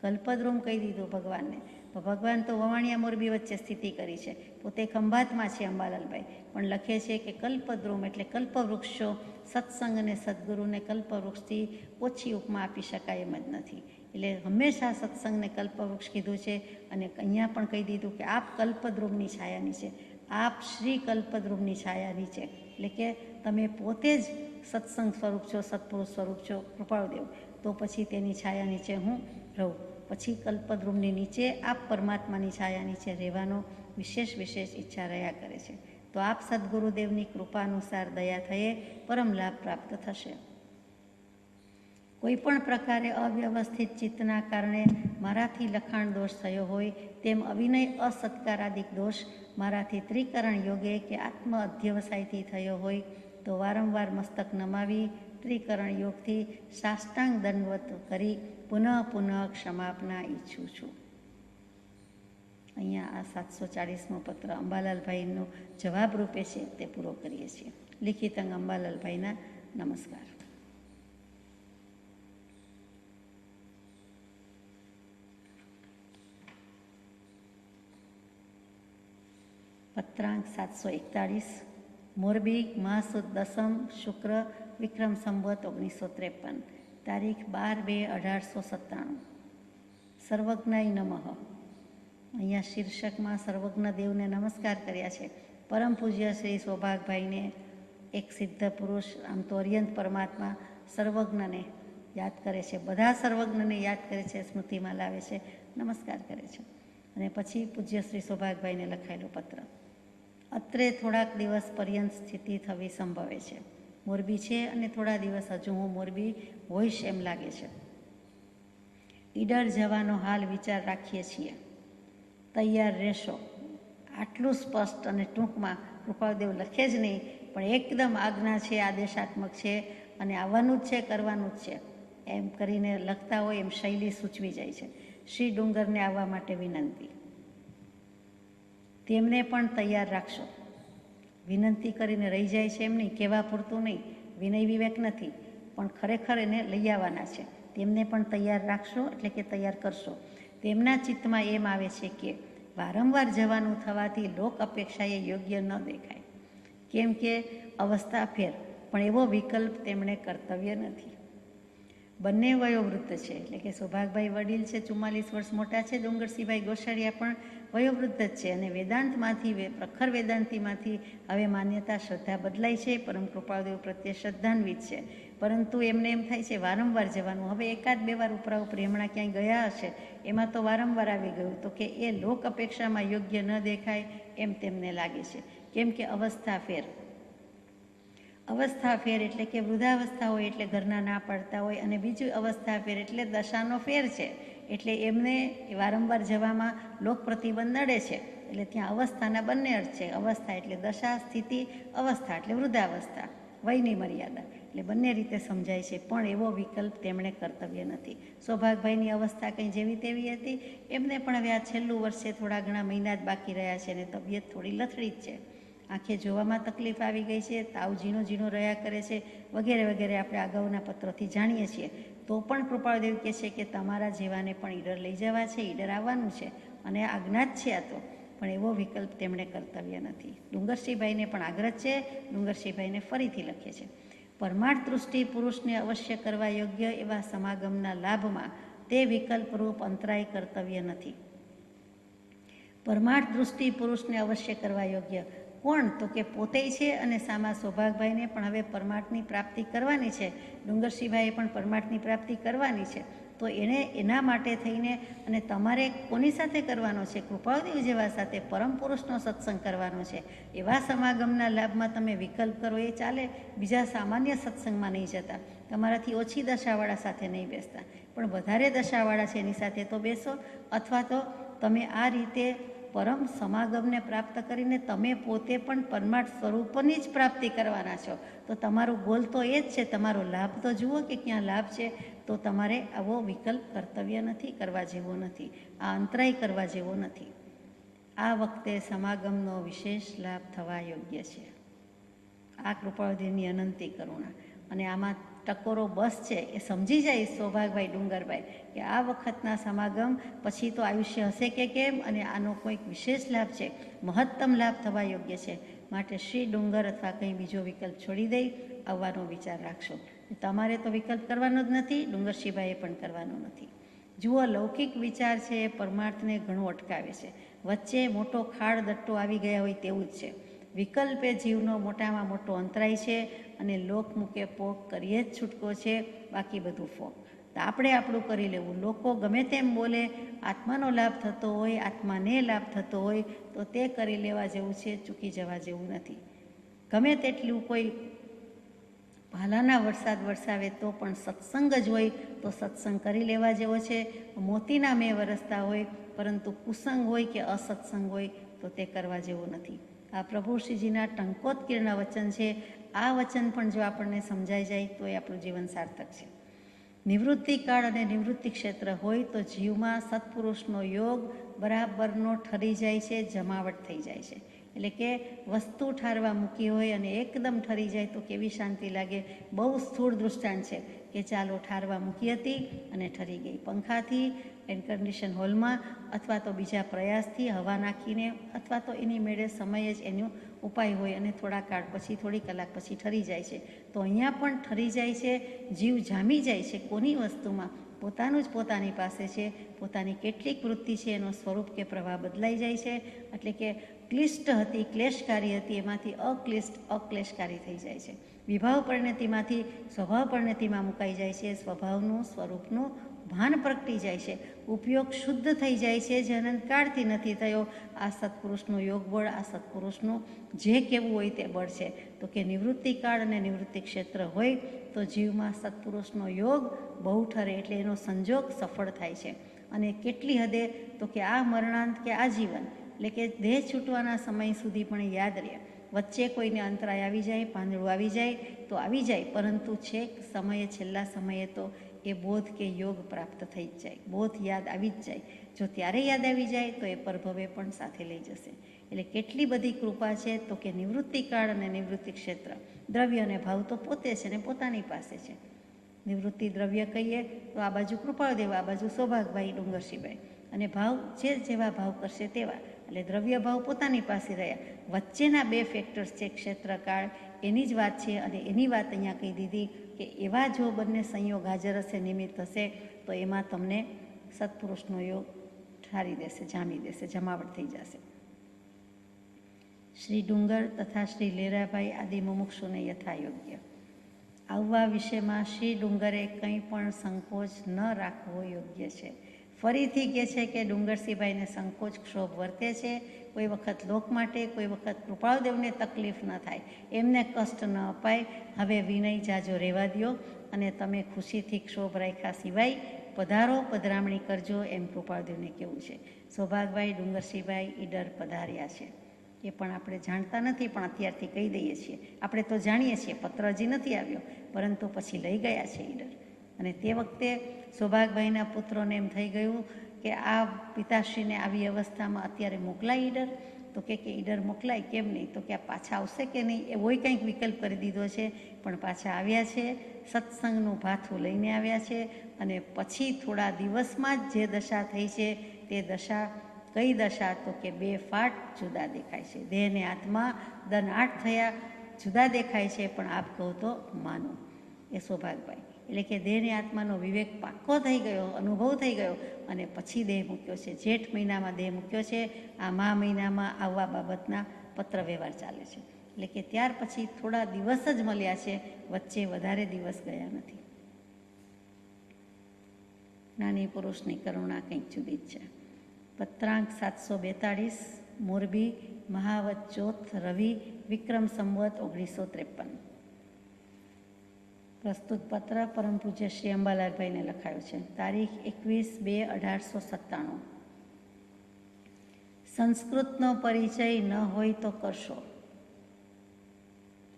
કલ્પદ્રુમ કહી દીધું ભગવાનને. ભગવાન તો વવાણિયા મોરબી વચ્ચે સ્થિતિ કરી છે, પોતે ખંભાતમાં છે અંબાલાલભાઈ, પણ લખે છે કે કલ્પદ્રુમ એટલે કલ્પવૃક્ષો. સત્સંગ અને સદગુરુને કલ્પવૃક્ષથી ઓછી ઉપમા આપી શકાય એમ જ નથી. એટલે હંમેશા સત્સંગને કલ્પવૃક્ષ કીધું છે અને અહીંયા પણ કહી દીધું કે આપ કલ્પદ્રુમની છાયા નીચે, આપ શ્રી કલ્પદ્રુમની છાયા નીચે, એટલે કે તમે પોતે જ સત્સંગ સ્વરૂપ છો, સત્પુરુષ સ્વરૂપ છો કૃપાળુદેવ, તો પછી તેની છાયા નીચે હું રહું. પછી કલ્પદ્રુમની નીચે આપ પરમાત્માની છાયા નીચે રહેવાનો વિશેષ ઈચ્છા રહ્યા કરે છે. તો આપ સદગુરુદેવની કૃપા અનુસાર દયા થયે પરમ લાભ પ્રાપ્ત થશે. કોઈ પણ પ્રકારે અવ્યવસ્થિત ચિત્તના કારણે મારાથી લખાણ દોષ થયો હોય, તેમ અવિનય અસત્કારાદિક દોષ મારાથી ત્રિકરણ યોગે કે આત્મ અધ્યવસાયથી થયો હોય તો વારંવાર મસ્તક નમાવી ત્રિકરણ યોગથી સાષ્ટાંગ દંડવત કરી પુનઃ ક્ષમાપના ઈચ્છું છું. અહીંયા આ 740મો પત્ર અંબાલાલભાઈનો જવાબ રૂપે છે તે પૂરો કરીએ છીએ. લિખિત અંગ અંબાલાલભાઈના નમસ્કાર. પત્રાંક 741 મોરબી મહાસુદ દસમ શુક્ર વિક્રમ સંવત 1953 તારીખ 12/2/1897. સર્વજ્ઞાય નમઃ. અહીંયા શીર્ષકમાં સર્વજ્ઞ દેવને નમસ્કાર કર્યા છે. પરમ પૂજ્ય શ્રી સૌભાગભાઈને એક સિદ્ધ પુરુષ, આમ તો અર્યંત પરમાત્મા સર્વજ્ઞને યાદ કરે છે, બધા સર્વજ્ઞને યાદ કરે છે, સ્મૃતિમાં લાવે છે, નમસ્કાર કરે છે. અને પછી પૂજ્ય શ્રી સૌભાગભાઈને લખાયેલો પત્ર. અત્રે થોડાક દિવસ પર્યંત સ્થિતિ થવી સંભવે છે. મોરબી છે અને થોડા દિવસ હજુ હું મોરબી હોઈશ એમ લાગે છે. ઈડર જવાનો હાલ વિચાર રાખીએ છીએ. તૈયાર રહેશો. આટલું સ્પષ્ટ અને ટૂંકમાં કૃપાદેવ લખે જ નહીં, પણ એકદમ આજ્ઞા છે, આદેશાત્મક છે અને આવવાનું જ છે, કરવાનું જ છે એમ કરીને લખતા હોય એમ શૈલી સૂચવી જાય છે. શ્રી ડુંગરને આવવા માટે વિનંતી. તેમને પણ તૈયાર રાખશો. વિનંતી કરીને રહી જાય છે એમ નહીં, કહેવા પૂરતું નહીં, વિનય વિવેક નથી, પણ ખરેખર એને લઈ આવવાના છે. તેમને પણ તૈયાર રાખશો એટલે કે તૈયાર કરશો. તેમના ચિત્તમાં એમ આવે છે કે વારંવાર જવાનું થવાથી લોક અપેક્ષાએ યોગ્ય ન દેખાય, કેમ કે અવસ્થા ફેર, પણ એવો વિકલ્પ તેમણે કર્તવ્ય નથી. બંને વયોવૃદ્ધ છે, એટલે કે સૌભાગભાઈ વડીલ છે, 44 વર્ષ મોટા છે, ડુંગરસિંહભાઈ ગોસાળિયા પણ વયોવૃદ્ધ જ છે અને વેદાંતમાંથી, પ્રખર વેદાંતિમાંથી હવે માન્યતા, શ્રદ્ધા બદલાઈ છે. પરમ કૃપાળુદેવ પ્રત્યે શ્રદ્ધાન્વિત છે, પરંતુ એમને એમ થાય છે વારંવાર જવાનું. હવે એકાદ બે વાર ઉપરા ઉપરી હમણાં ક્યાંય ગયા હશે, એમાં તો વારંવાર આવી ગયું, તો કે એ લોક અપેક્ષામાં યોગ્ય ન દેખાય એમ તેમને લાગે છે, કેમ કે અવસ્થા ફેર. અવસ્થા ફેર એટલે કે વૃદ્ધાવસ્થા હોય એટલે ઘરના ના પાડતા હોય, અને બીજું અવસ્થા ફેર એટલે દશાનો ફેર છે, એટલે એમને વારંવાર જવામાં લોક પ્રતિબંધ નડે છે. એટલે ત્યાં અવસ્થાના બંને અર્થ છે. અવસ્થા એટલે દશા, સ્થિતિ, અવસ્થા એટલે વૃદ્ધાવસ્થા, વયની મર્યાદા, એટલે બંને રીતે સમજાય છે. પણ એવો વિકલ્પ તેમણે કર્તવ્ય નથી. સૌભાગભાઈની અવસ્થા કંઈ જેવી તેવી હતી, એમને પણ હવે આ છેલ્લું વર્ષે થોડા ઘણા મહિના જ બાકી રહ્યા છે અને તબિયત થોડી લથડી જ છે. આંખે જોવામાં તકલીફ આવી ગઈ છે, તાવ ઝીણો ઝીણો રહ્યા કરે છે, વગેરે વગેરે આપણે અગાઉના પત્રોથી જાણીએ છીએ. તો પણ કૃપાળદેવ કહે છે કે તમારા જેવાને પણ ઈડર લઈ જવા છે, ઈડર આવવાનું છે અને આજ્ઞા જ છે આ તો, પણ એવો વિકલ્પ તેમણે કર્તવ્ય નથી. ડુંગરસિંહભાઈને પણ આગ્રહ છે. ડુંગરસિંહભાઈને ફરીથી લખે છે, પરમાર્થ દૃષ્ટિ પુરુષને અવશ્ય કરવા યોગ્ય એવા સમાગમના લાભમાં તે વિકલ્પરૂપ અંતરાય કર્તવ્ય નથી. પરમાર્થ દૃષ્ટિ પુરુષને અવશ્ય કરવા યોગ્ય કોણ? તો કે પોતે છે અને સામા સૌભાગભાઈને પણ હવે પરમાર્થની પ્રાપ્તિ કરવાની છે. ડુંગરસિંહભાઈએ પણ પરમાર્થની પ્રાપ્તિ કરવાની છે. તો એના માટે થઈને અને તમારે કોની સાથે કરવાનો છે? કૃપાળદેવ જેવા સાથે પરમ પુરુષનો સત્સંગ કરવાનો છે. એવા સમાગમના લાભમાં તમે વિકલ્પ કરો એ ચાલે. બીજા સામાન્ય સત્સંગમાં નહીં જતા, તમારાથી ઓછી દશાવાળા સાથે નહીં બેસતા, પણ વધારે દશાવાળા છે એની સાથે તો બેસો. અથવા તો તમે આ રીતે પરમ સમાગમને પ્રાપ્ત કરીને તમે પોતે પણ પરમાર્થ સ્વરૂપની જ પ્રાપ્તિ કરવાના છો. તો તમારું ગોલ તો એ જ છે. તમારો લાભ તો જુઓ કે ક્યાં લાભ છે. તો તમારે આવો વિકલ્પ કર્તવ્ય નથી, કરવા જેવો નથી, આ અંતરાય કરવા જેવો નથી. આ વખતે સમાગમનો વિશેષ લાભ થવા યોગ્ય છે. આ કૃપાળદેવની અનંતી કરુણા. અને આમાં ટકોરો બસ છે એ સમજી જાય સૌભાગભાઈ ડુંગરભાઈ કે આ વખતના સમાગમ પછી તો આયુષ્ય હશે કે કેમ, અને આનો કોઈક વિશેષ લાભ છે, મહત્તમ લાભ થવા યોગ્ય છે. માટે શ્રી ડુંગર અથવા કંઈ બીજો વિકલ્પ છોડી દઈ આવવાનો વિચાર રાખશો. તમારે તો વિકલ્પ કરવાનો જ નથી, ડુંગરસિંહભાઈએ પણ કરવાનો નથી. જુઓ, લૌકિક વિચાર છે એ પરમાર્થને ઘણું અટકાવે છે. વચ્ચે મોટો ખાડ દટ્ટો આવી ગયા હોય તેવું જ છે. વિકલ્પ એ જીવનો મોટામાં મોટો અંતરાય છે અને લોકમુખે પોક કરીએ જ છૂટકો છે, બાકી બધું ફોક. તો આપણે આપણું કરી લેવું. લોકો ગમે તેમ બોલે, આત્માનો લાભ થતો હોય, આત્માને લાભ થતો હોય તો તે કરી લેવા જેવું છે, ચૂકી જવા જેવું નથી. ગમે તેટલું કોઈ ભાલાના વરસાદ વરસાવે તો પણ સત્સંગ જ હોય તો સત્સંગ કરી લેવા જેવો છે. મોતીના મેં વરસતા હોય પરંતુ કુસંગ હોય કે અસત્સંગ હોય તો તે કરવા જેવું નથી. આ પ્રભુશ્રીજીના ટંકોત્કીર્ણ વચન છે. આ વચન પણ જો આપણને સમજાઈ જાય તો એ આપણું જીવન સાર્થક છે. નિવૃત્તિ કાળ અને નિવૃત્તિ ક્ષેત્ર હોય તો જીવમાં સત્પુરુષનો યોગ બરાબરનો ઠરી જાય છે, જમાવટ થઈ જાય છે. એટલે કે વસ્તુ ઠારવા મૂકી હોય અને એકદમ ઠરી જાય તો કેવી શાંતિ લાગે. બહુ સ્થૂળ દૃષ્ટાંત છે કે ચાલો ઠારવા મૂકી હતી અને ઠરી ગઈ. પંખાથી, એર કન્ડિશન હોલમાં, અથવા તો બીજા પ્રયાસથી હવા નાખીને, અથવા તો એની મેળે સમય જ એનો ઉપાય હોય અને થોડા કાળ પછી, થોડી કલાક પછી ઠરી જાય છે. તો અહીંયા પણ ઠરી જાય છે, જીવ જામી જાય છે. કોની વસ્તુમાં? પોતાનું જ પોતાની પાસે છે. પોતાની કેટલીક વૃત્તિ છે એનો સ્વરૂપ કે પ્રવાહ બદલાઈ જાય છે. એટલે કે ક્લિષ્ટ હતી, ક્લેશકારી હતી, એમાંથી અક્લિષ્ટ, અક્લેશકારી થઈ જાય છે. વિભાવ પરિણતિમાંથી સ્વભાવ પરિણતિમાં મુકાઈ જાય છે. સ્વભાવનું, સ્વરૂપનું ભાન પ્રગટી જાય છે. ઉપયોગ શુદ્ધ થઈ જાય છે, જે અનંતકાળથી નથી થયો. આ સત્પુરુષનું યોગ બળ, આ સત્પુરુષનું જે કહેવું હોય તે બળ છે. તો કે નિવૃત્તિ કાળ અને નિવૃત્તિ ક્ષેત્ર હોય તો જીવમાં સત્પુરુષનો યોગ બહુ ઠરે, એટલે એનો સંજોગ સફળ થાય છે. અને કેટલી હદે? તો કે આ મરણાંત કે આજીવન, એટલે કે દેહ છૂટવાના સમય સુધી પણ યાદ રહે. વચ્ચે કોઈને અંતરાય આવી જાય, પાંદડું આવી જાય તો આવી જાય, પરંતુ છેક સમયે, છેલ્લા સમયે તો એ બોધ કે યોગ પ્રાપ્ત થઈ જ જાય, બોધ યાદ આવી જ જાય. જો ત્યારે યાદ આવી જાય તો એ પરભવે પણ સાથે લઈ જશે. એટલે કેટલી બધી કૃપા છે. તો કે નિવૃત્તિ કાળ અને નિવૃત્તિ ક્ષેત્ર, દ્રવ્ય અને ભાવ તો પોતે છે ને પોતાની પાસે છે. નિવૃત્તિ દ્રવ્ય કહીએ તો આ બાજુ કૃપાળદેવ, આ બાજુ સૌભાગભાઈ ડુંગરસિંહભાઈ, અને ભાવ જે જેવા ભાવ કરશે તેવા. એટલે દ્રવ્ય ભાવ પોતાની પાસે રહ્યા. વચ્ચેના બે ફેક્ટર્સ છે, ક્ષેત્રકાળ, એની જ વાત છે. અને એની વાત અહીંયા કહી દીધી કે એવા જો બંને સંયોગ હાજર હશે, નિમિત્ત હશે, તો એમાં તમને સત્પુરુષનો યોગ ઠારી દેશે, જામી દેશે, જમાવટ થઈ જશે. શ્રી ડુંગર તથા શ્રી લેરાભાઈ આદિ મુમુક્ષુને યથાયોગ્ય આવવા વિશેમાં શ્રી ડુંગરે કંઈ પણ સંકોચ ન રાખવો યોગ્ય છે. ફરીથી કહે છે કે ડુંગરસિંહભાઈને સંકોચ, ક્ષોભ વર્તે છે. કોઈ વખત લોક માટે, કોઈ વખત કૃપાળદેવને તકલીફ ન થાય, એમને કષ્ટ ન અપાય. હવે વિનય જાજો રહેવા દો અને તમે ખુશીથી ક્ષોભ રાખ્યા સિવાય પધારો, પધરામણી કરજો, એમ કૃપાળદેવને કહેવું છે. સૌભાગભાઈ ડુંગરસિંહભાઈ ઈડર પધાર્યા છે. એ પણ આપણે જાણતા નથી, પણ અત્યારથી કહી દઈએ છીએ. આપણે તો જાણીએ છીએ, પત્ર હજી નથી આવ્યો, પરંતુ પછી લઈ ગયા છે ઈડર. અને તે વખતે સૌભાગભાઈના પુત્રોને એમ થઈ ગયું કે આ પિતાશ્રીને આવી અવસ્થામાં અત્યારે મોકલાય ઈડર. તો કે ઈડર મોકલાય કેમ નહીં, તો કે આ પાછા આવશે કે નહીં એવોય કંઈક વિકલ્પ કરી દીધો છે. પણ પાછા આવ્યા છે, સત્સંગનું ભાથું લઈને આવ્યા છે. અને પછી થોડા દિવસમાં જ જે દશા થઈ છે તે દશા કઈ દશા, તો કે 2 ફાટ જુદા દેખાય છે. દેહ ને આત્મા દન 8 થયા, જુદા દેખાય છે, પણ આપ કહો તો માનો. એ સૌભાગભાઈ એટલે કે દેહને આત્માનો વિવેક પાક્કો થઈ ગયો, અનુભવ થઈ ગયો અને પછી દેહ મૂક્યો છે. જેઠ મહિનામાં દેહ મૂક્યો છે. આ મહિનામાં આવવા બાબતના પત્ર વ્યવહાર ચાલે છે. એટલે કે ત્યાર પછી થોડા દિવસ જ મળ્યા છે, વચ્ચે વધારે દિવસ ગયા નથી. નાની પુરુષની કરુણા કંઈક જુદી જ છે. પત્રાંક 742, મોરબી, મહાવત ચોથ રવિ, વિક્રમ સંવત 1953. પ્રસ્તુત પત્ર પરમ પૂજ્ય શ્રી અંબાલાલભાઈને લખાયો છે. તારીખ 21/2/1897. સંસ્કૃતનો પરિચય ન હોય તો કરશો.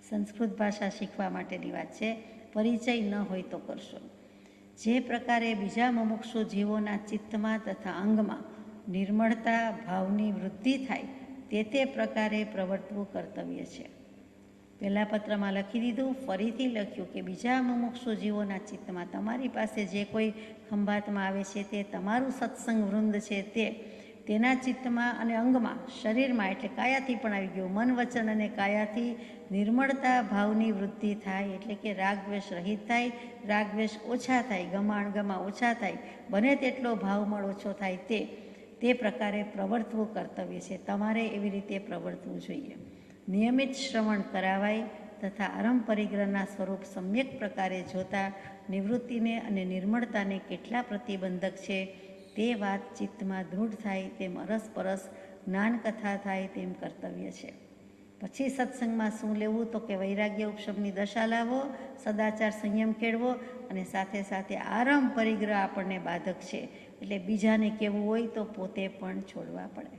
સંસ્કૃત ભાષા શીખવા માટેની વાત છે. પરિચય ન હોય તો કરશો. જે પ્રકારે બીજા મુમુક્ષુ જીવોના ચિત્તમાં તથા અંગમાં નિર્મળતા ભાવની વૃદ્ધિ થાય તે પ્રકારે પ્રવર્તવું કર્તવ્ય છે. પહેલા પત્રમાં લખી દીધું, ફરીથી લખ્યું કે બીજા મુમુક્ષુ જીવોના ચિત્તમાં તમારી પાસે જે કોઈ ખંભાતમાં આવે છે તે તમારું સત્સંગ વૃંદ છે, તેના ચિત્તમાં અને અંગમાં, શરીરમાં એટલે કાયાથી પણ આવી ગયું, મન વચન અને કાયાથી નિર્મળતા ભાવની વૃદ્ધિ થાય. એટલે કે રાગદ્વેષ રહિત થાય, રાગદ્વેષ ઓછા થાય, ગમા અણગમા ઓછા થાય, બને તેટલો ભાવમળ ઓછો થાય તે પ્રકારે પ્રવર્તવું કર્તવ્ય છે. તમારે એવી રીતે પ્રવર્તવું જોઈએ. નિયમિત શ્રવણ કરાવાય તથા આરંભ પરિગ્રહના સ્વરૂપ સમ્યક પ્રકારે જોતા નિવૃત્તિને અને નિર્મળતાને કેટલા પ્રતિબંધક છે તે વાત ચિત્તમાં દૃઢ થાય તેમ અરસપરસ જ્ઞાન કથા થાય તેમ કર્તવ્ય છે. પછી સત્સંગમાં શું લેવું, તો કે વૈરાગ્ય ઉપશમની દશા લાવો, સદાચાર સંયમ કેળવો અને સાથે સાથે આરંભ પરિગ્રહ આપણને બાધક છે. એટલે બીજાને કહેવું હોય તો પોતે પણ છોડવા પડે.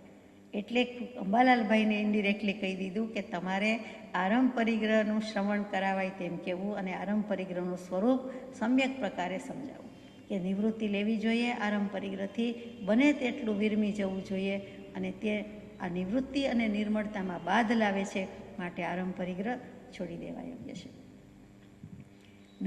એટલે અંબાલાલભાઈને ઇન્ડિરેક્ટલી કહી દીધું કે તમારે આરંભ પરિગ્રહનું શ્રવણ કરાવાય તેમ કહેવું અને આરંભ પરિગ્રહનું સ્વરૂપ સમ્યક પ્રકારે સમજાવવું કે નિવૃત્તિ લેવી જોઈએ, આરંભ પરિગ્રહથી બને તેટલું વિરમી જવું જોઈએ અને તે આ નિવૃત્તિ અને નિર્મળતામાં બાધ લાવે છે. માટે આરંભ પરિગ્રહ છોડી દેવા યોગ્ય છે.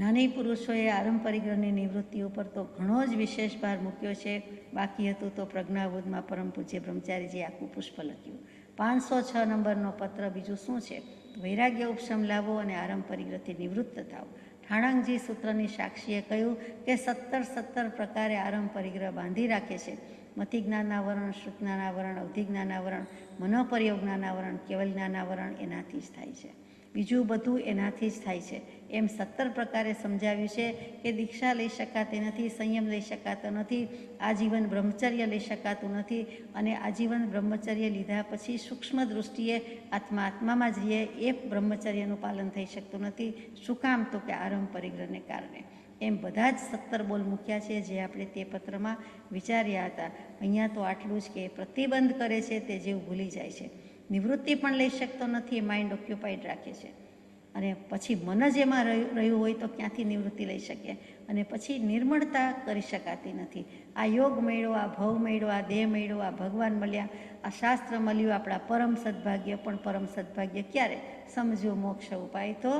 નાની પુરુષોએ આરંભ પરિગ્રહની નિવૃત્તિ ઉપર તો ઘણો જ વિશેષ ભાર મૂક્યો છે. બાકી હતું તો પ્રજ્ઞાબોધમાં પરમ પૂજ્ય બ્રહ્મચારીજીએ આખું પુષ્પ લખ્યું. 506 નંબરનો પત્ર બીજું શું છે? વૈરાગ્ય ઉપશમ લાવો અને આરંભ પરિગ્રહથી નિવૃત્ત થાવ. ઠાણાંગજી સૂત્રની સાક્ષીએ કહ્યું કે 17 પ્રકારે આરંભ પરિગ્રહ બાંધી રાખે છે. મતિ જ્ઞાનાવરણ, શ્રુત જ્ઞાનાવરણ, અવધિ જ્ઞાનાવરણ, મનોપર્યોગ જ્ઞાનાવરણ, કેવલ જ્ઞાનાવરણ એનાથી જ થાય છે. બીજું બધું એનાથી જ થાય છે. એમ 17 પ્રકારે સમજાવ્યું છે કે દીક્ષા લઈ શકાતી નથી, સંયમ લઈ શકાતો નથી, આજીવન બ્રહ્મચર્ય લઈ શકાતું નથી અને આજીવન બ્રહ્મચર્ય લીધા પછી સૂક્ષ્મ દૃષ્ટિએ આત્મામાં જ રહીએ એ બ્રહ્મચર્યનું પાલન થઈ શકતું નથી. શું કામ? તો કે આરંભ પરિગ્રહને કારણે. એમ બધા જ 17 બોલ મૂક્યા છે જે આપણે તે પત્રમાં વિચાર્યા હતા. અહીંયા તો આટલું જ કે પ્રતિબંધ કરે છે તે જેવું ભૂલી જાય છે. નિવૃત્તિ પણ લઈ શકતો નથી, એ માઇન્ડ ઓક્યુપાઈડ રાખે છે અને પછી મન જ એમાં રહ્યું હોય તો ક્યાંથી નિવૃત્તિ લઈ શકે અને પછી નિર્મળતા કરી શકાતી નથી. આ યોગ મળ્યો, આ ભવ મળ્યો, આ દેહ મળ્યો, આ ભગવાન મળ્યા, આ શાસ્ત્ર મળ્યું, આપણા પરમ સદભાગ્ય. પણ પરમ સદભાગ્ય ક્યારે? સમજો મોક્ષ ઉપાય તો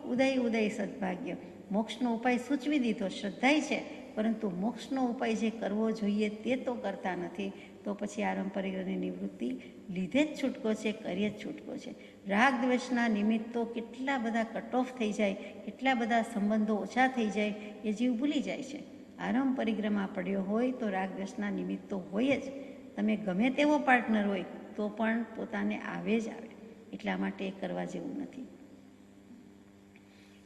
ઉદય સદભાગ્ય. મોક્ષનો ઉપાય સૂચવી દીધો, શ્રદ્ધાય છે, પરંતુ મોક્ષનો ઉપાય જે કરવો જોઈએ તે તો કરતા નથી. તો પછી આરંભ પરિગ્રહની નિવૃત્તિ લીધે જ છૂટકો છે, કરીએ જ છૂટકો છે. રાગ દ્વેષના નિમિત્તો કેટલા બધા કટ ઓફ થઈ જાય, કેટલા બધા સંબંધો ઓછા થઈ જાય, એ જીવ ભૂલી જાય છે. આરંભ પરિગ્રહમાં પડ્યો હોય તો રાગ દ્વેષના નિમિત્તો હોય જ. તમે ગમે તેવો પાર્ટનર હોય તો પણ પોતાને આવે જ આવે. એટલા માટે એ કરવા જેવું નથી.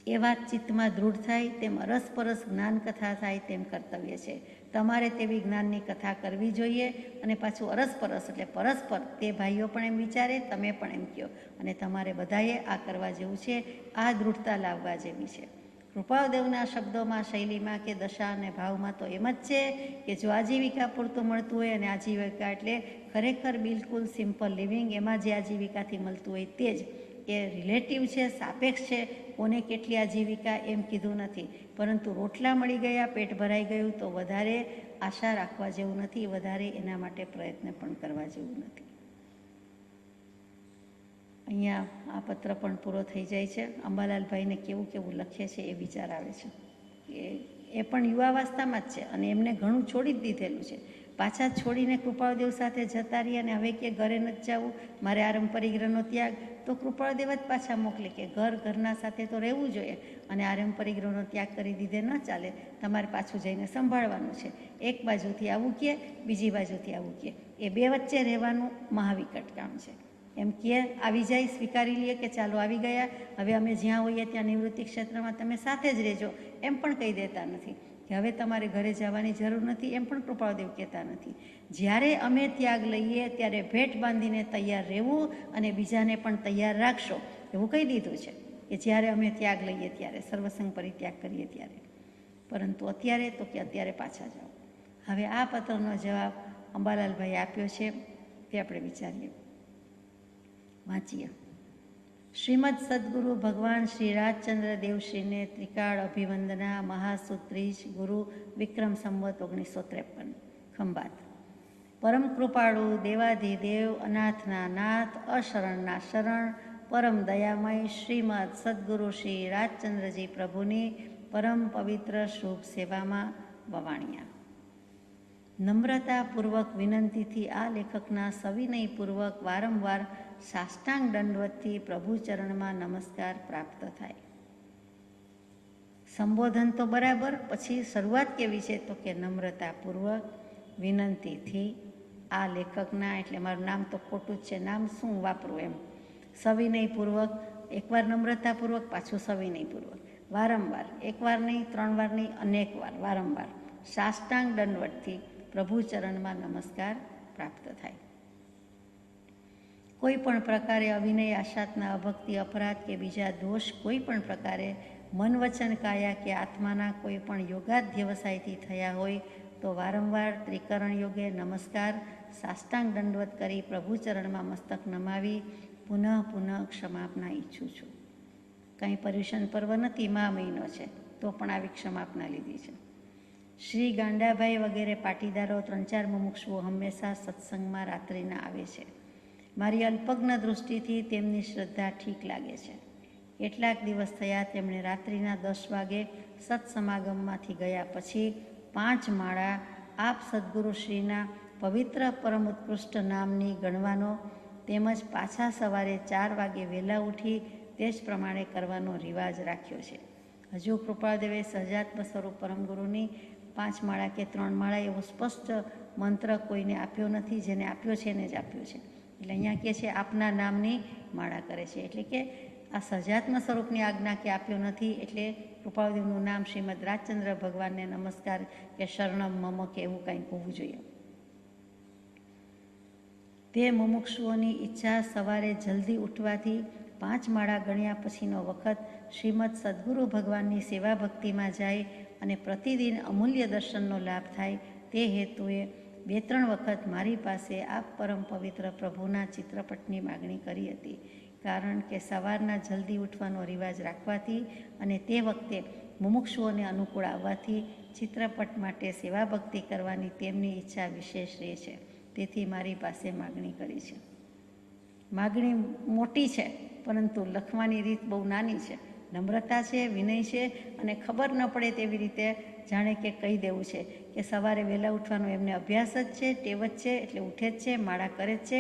એ વાત ચિત્તમાં દૃઢ થાય તેમ અરસપરસ જ્ઞાન કથા થાય તેમ કર્તવ્ય છે. તમારે તેવી જ્ઞાનની કથા કરવી જોઈએ અને પાછું અરસપરસ એટલે પરસ્પર. તે ભાઈઓ પણ એમ વિચારે, તમે પણ એમ કહો અને તમારે બધાએ આ કરવા જેવું છે. આ દૃઢતા લાવવા જેવી છે. કૃપાદેવના શબ્દોમાં, શૈલીમાં કે દશા અને ભાવમાં તો એમ જ છે કે જો આજીવિકા પૂરતું મળતું હોય અને આજીવિકા એટલે ખરેખર બિલકુલ સિમ્પલ લિવિંગ, એમાં જે આજીવિકાથી મળતું હોય તે જ એ રિલેટિવ છે, સાપેક્ષ છે. કોને કેટલી આજીવિકા એમ કીધું નથી, પરંતુ રોટલા મળી ગયા, પેટ ભરાઈ ગયું તો વધારે આશા રાખવા જેવું નથી, વધારે એના માટે પ્રયત્ન પણ કરવા જેવું નથી. અહીંયા આ પત્ર પણ પૂરો થઈ જાય છે. અંબાલાલભાઈને કેવું કેવું લખે છે એ વિચાર આવે છે. એ પણ યુવાવસ્થામાં જ છે અને એમને ઘણું છોડી જ દીધેલું છે. પાછા છોડીને કૃપાળદેવ સાથે જતા રહી અને હવે કે ઘરે નથી જવું, મારે આરંભ પરિગ્રહનો ત્યાગ, તો કૃપાળદેવ જ પાછા મોકલે કે ઘરના સાથે તો રહેવું જોઈએ અને આરંભ પરિગ્રહનો ત્યાગ કરી દીધે ન ચાલે, તમારે પાછું જઈને સંભાળવાનું છે. એક બાજુથી આવું કહે, બીજી બાજુથી આવું કહે, એ બે વચ્ચે રહેવાનું મહાવિકટ કામ છે. એમ કહે આવી જાય, સ્વીકારી લઈએ કે ચાલો આવી ગયા, હવે અમે જ્યાં હોઈએ ત્યાં નિવૃત્તિ ક્ષેત્રમાં તમે સાથે જ રહેજો, એમ પણ કહી દેતા નથી કે હવે તમારે ઘરે જવાની જરૂર નથી, એમ પણ કૃપાળદેવ કહેતા નથી. જ્યારે અમે ત્યાગ લઈએ ત્યારે ભેટ બાંધીને તૈયાર રહેવું અને બીજાને પણ તૈયાર રાખશો, એવું કહી દીધું છે કે જ્યારે અમે ત્યાગ લઈએ ત્યારે, સર્વસંગ પરિત્યાગ કરીએ ત્યારે. પરંતુ અત્યારે તો કે અત્યારે પાછા જાઓ. હવે આ પત્રનો જવાબ અંબાલાલભાઈ આપ્યો છે તે આપણે વિચારીએ, વાંચીએ. શ્રીમદ સદગુરુ ભગવાન શ્રી રાજચંદ્ર દેવશ્રીને ત્રિકાળ અભિવંદના. મહાસુદ ત્રીજ, ગુરુ વિક્રમ સંવત 1953, ખંભાત. પરમ કૃપાળુ દેવાધિદેવ, અનાથના નાથ, અશરણના શરણ, પરમ દયામય શ્રીમદ સદગુરુ શ્રી રાજચંદ્રજી પ્રભુની પરમ પવિત્ર શુભ સેવામાં વવાણિયા. નમ્રતાપૂર્વક વિનંતીથી આ લેખકના સવિનયપૂર્વક વારંવાર સાષ્ટાંગ દંડવતથી પ્રભુ ચરણમાં નમસ્કાર પ્રાપ્ત થાય. સંબોધન તો બરાબર, પછી શરૂઆત કેવી છે તો કે નમ્રતાપૂર્વક વિનંતીથી આ લેખકના, એટલે મારું નામ તો ખોટું જ છે, નામ શું વાપરું એમ, સવિનયપૂર્વક, એકવાર નમ્રતાપૂર્વક, પાછું સવિનયપૂર્વક, વારંવાર, એકવાર નહીં, 3 વાર નહીં, અનેક વાર, વારંવાર સાષ્ટાંગ દંડવતથી પ્રભુ ચરણમાં નમસ્કાર પ્રાપ્ત થાય. કોઈ પણ પ્રકારે અવિનય, આશાતના, અભક્તિ, અપરાધ કે બીજા દોષ કોઈ પણ પ્રકારે મન, વચન, કાયા કે આત્માના કોઈ પણ યોગાધ્યવસાયથી થયા હોય તો વારંવાર ત્રિકરણ યોગે નમસ્કાર સાષ્ટાંગ દંડવત કરી પ્રભુ ચરણમાં મસ્તક નમાવી પુનઃ ક્ષમાપના ઈચ્છું છું. કંઈ પર્યુષણ પર્વ નથી, મા મહિનો છે, તો પણ આવી ક્ષમાપના લીધી છે. શ્રી ગાંડાભાઈ વગેરે પાટીદારો 3-4 મુમુક્ષુઓ હંમેશા સત્સંગમાં રાત્રિના આવે છે. મારી અલ્પજ્ઞ દૃષ્ટિથી તેમની શ્રદ્ધા ઠીક લાગે છે. કેટલાક દિવસ થયા તેમણે રાત્રિના 10 વાગે સત્સમાગમમાંથી ગયા પછી 5 માળા આપ સદગુરુશ્રીના પવિત્ર પરમ ઉત્કૃષ્ટ નામની ગણવાનો તેમજ પાછા સવારે 4 વાગે વહેલા ઉઠી તે જ પ્રમાણે કરવાનો રિવાજ રાખ્યો છે. હજુ કૃપાળદેવે સહજાત્મ સ્વરૂપ પરમગુરુની 5 માળા કે 3 માળા એવો સ્પષ્ટ મંત્ર કોઈને આપ્યો નથી, જેને આપ્યો છે એને જ આપ્યો છે. એટલે અહીંયા કહે છે આપના નામની માળા કરે છે, એટલે કે આ સહજાત્મ સ્વરૂપની આજ્ઞા કે આપ્યો નથી, એટલે કૃપાળદેવનું નામ શ્રીમદ રાજચંદ્ર ભગવાનને નમસ્કાર કે શરણમ મમ કે એવું કંઈક હોવું જોઈએ. તે મુમુક્ષુઓની ઈચ્છા સવારે જલ્દી ઉઠવાથી 5 માળા ગણ્યા પછીનો વખત શ્રીમદ સદગુરુ ભગવાનની સેવા ભક્તિમાં જાય અને પ્રતિદિન અમૂલ્ય દર્શનનો લાભ થાય, તે હેતુએ 2-3 વખત મારી પાસે આપ પરમ પવિત્ર પ્રભુના ચિત્રપટની માગણી કરી હતી. કારણ કે સવારના જલ્દી ઉઠવાનો રિવાજ રાખવાથી અને તે વખતે મુમુક્ષુઓને અનુકૂળ આવવાથી ચિત્રપટ માટે સેવા ભક્તિ કરવાની તેમની ઈચ્છા વિશેષ રહે છે. તેથી મારી પાસે માગણી કરી છે. માગણી મોટી છે, પરંતુ લખવાની રીત બહુ નાની છે. નમ્રતા છે, વિનય છે અને ખબર ન પડે તેવી રીતે જાણે કે કહી દેવું છે કે સવારે વહેલા ઉઠવાનો એમને અભ્યાસ જ છે, ટેવ જ છે, એટલે ઉઠે જ છે, માળા કરે જ છે.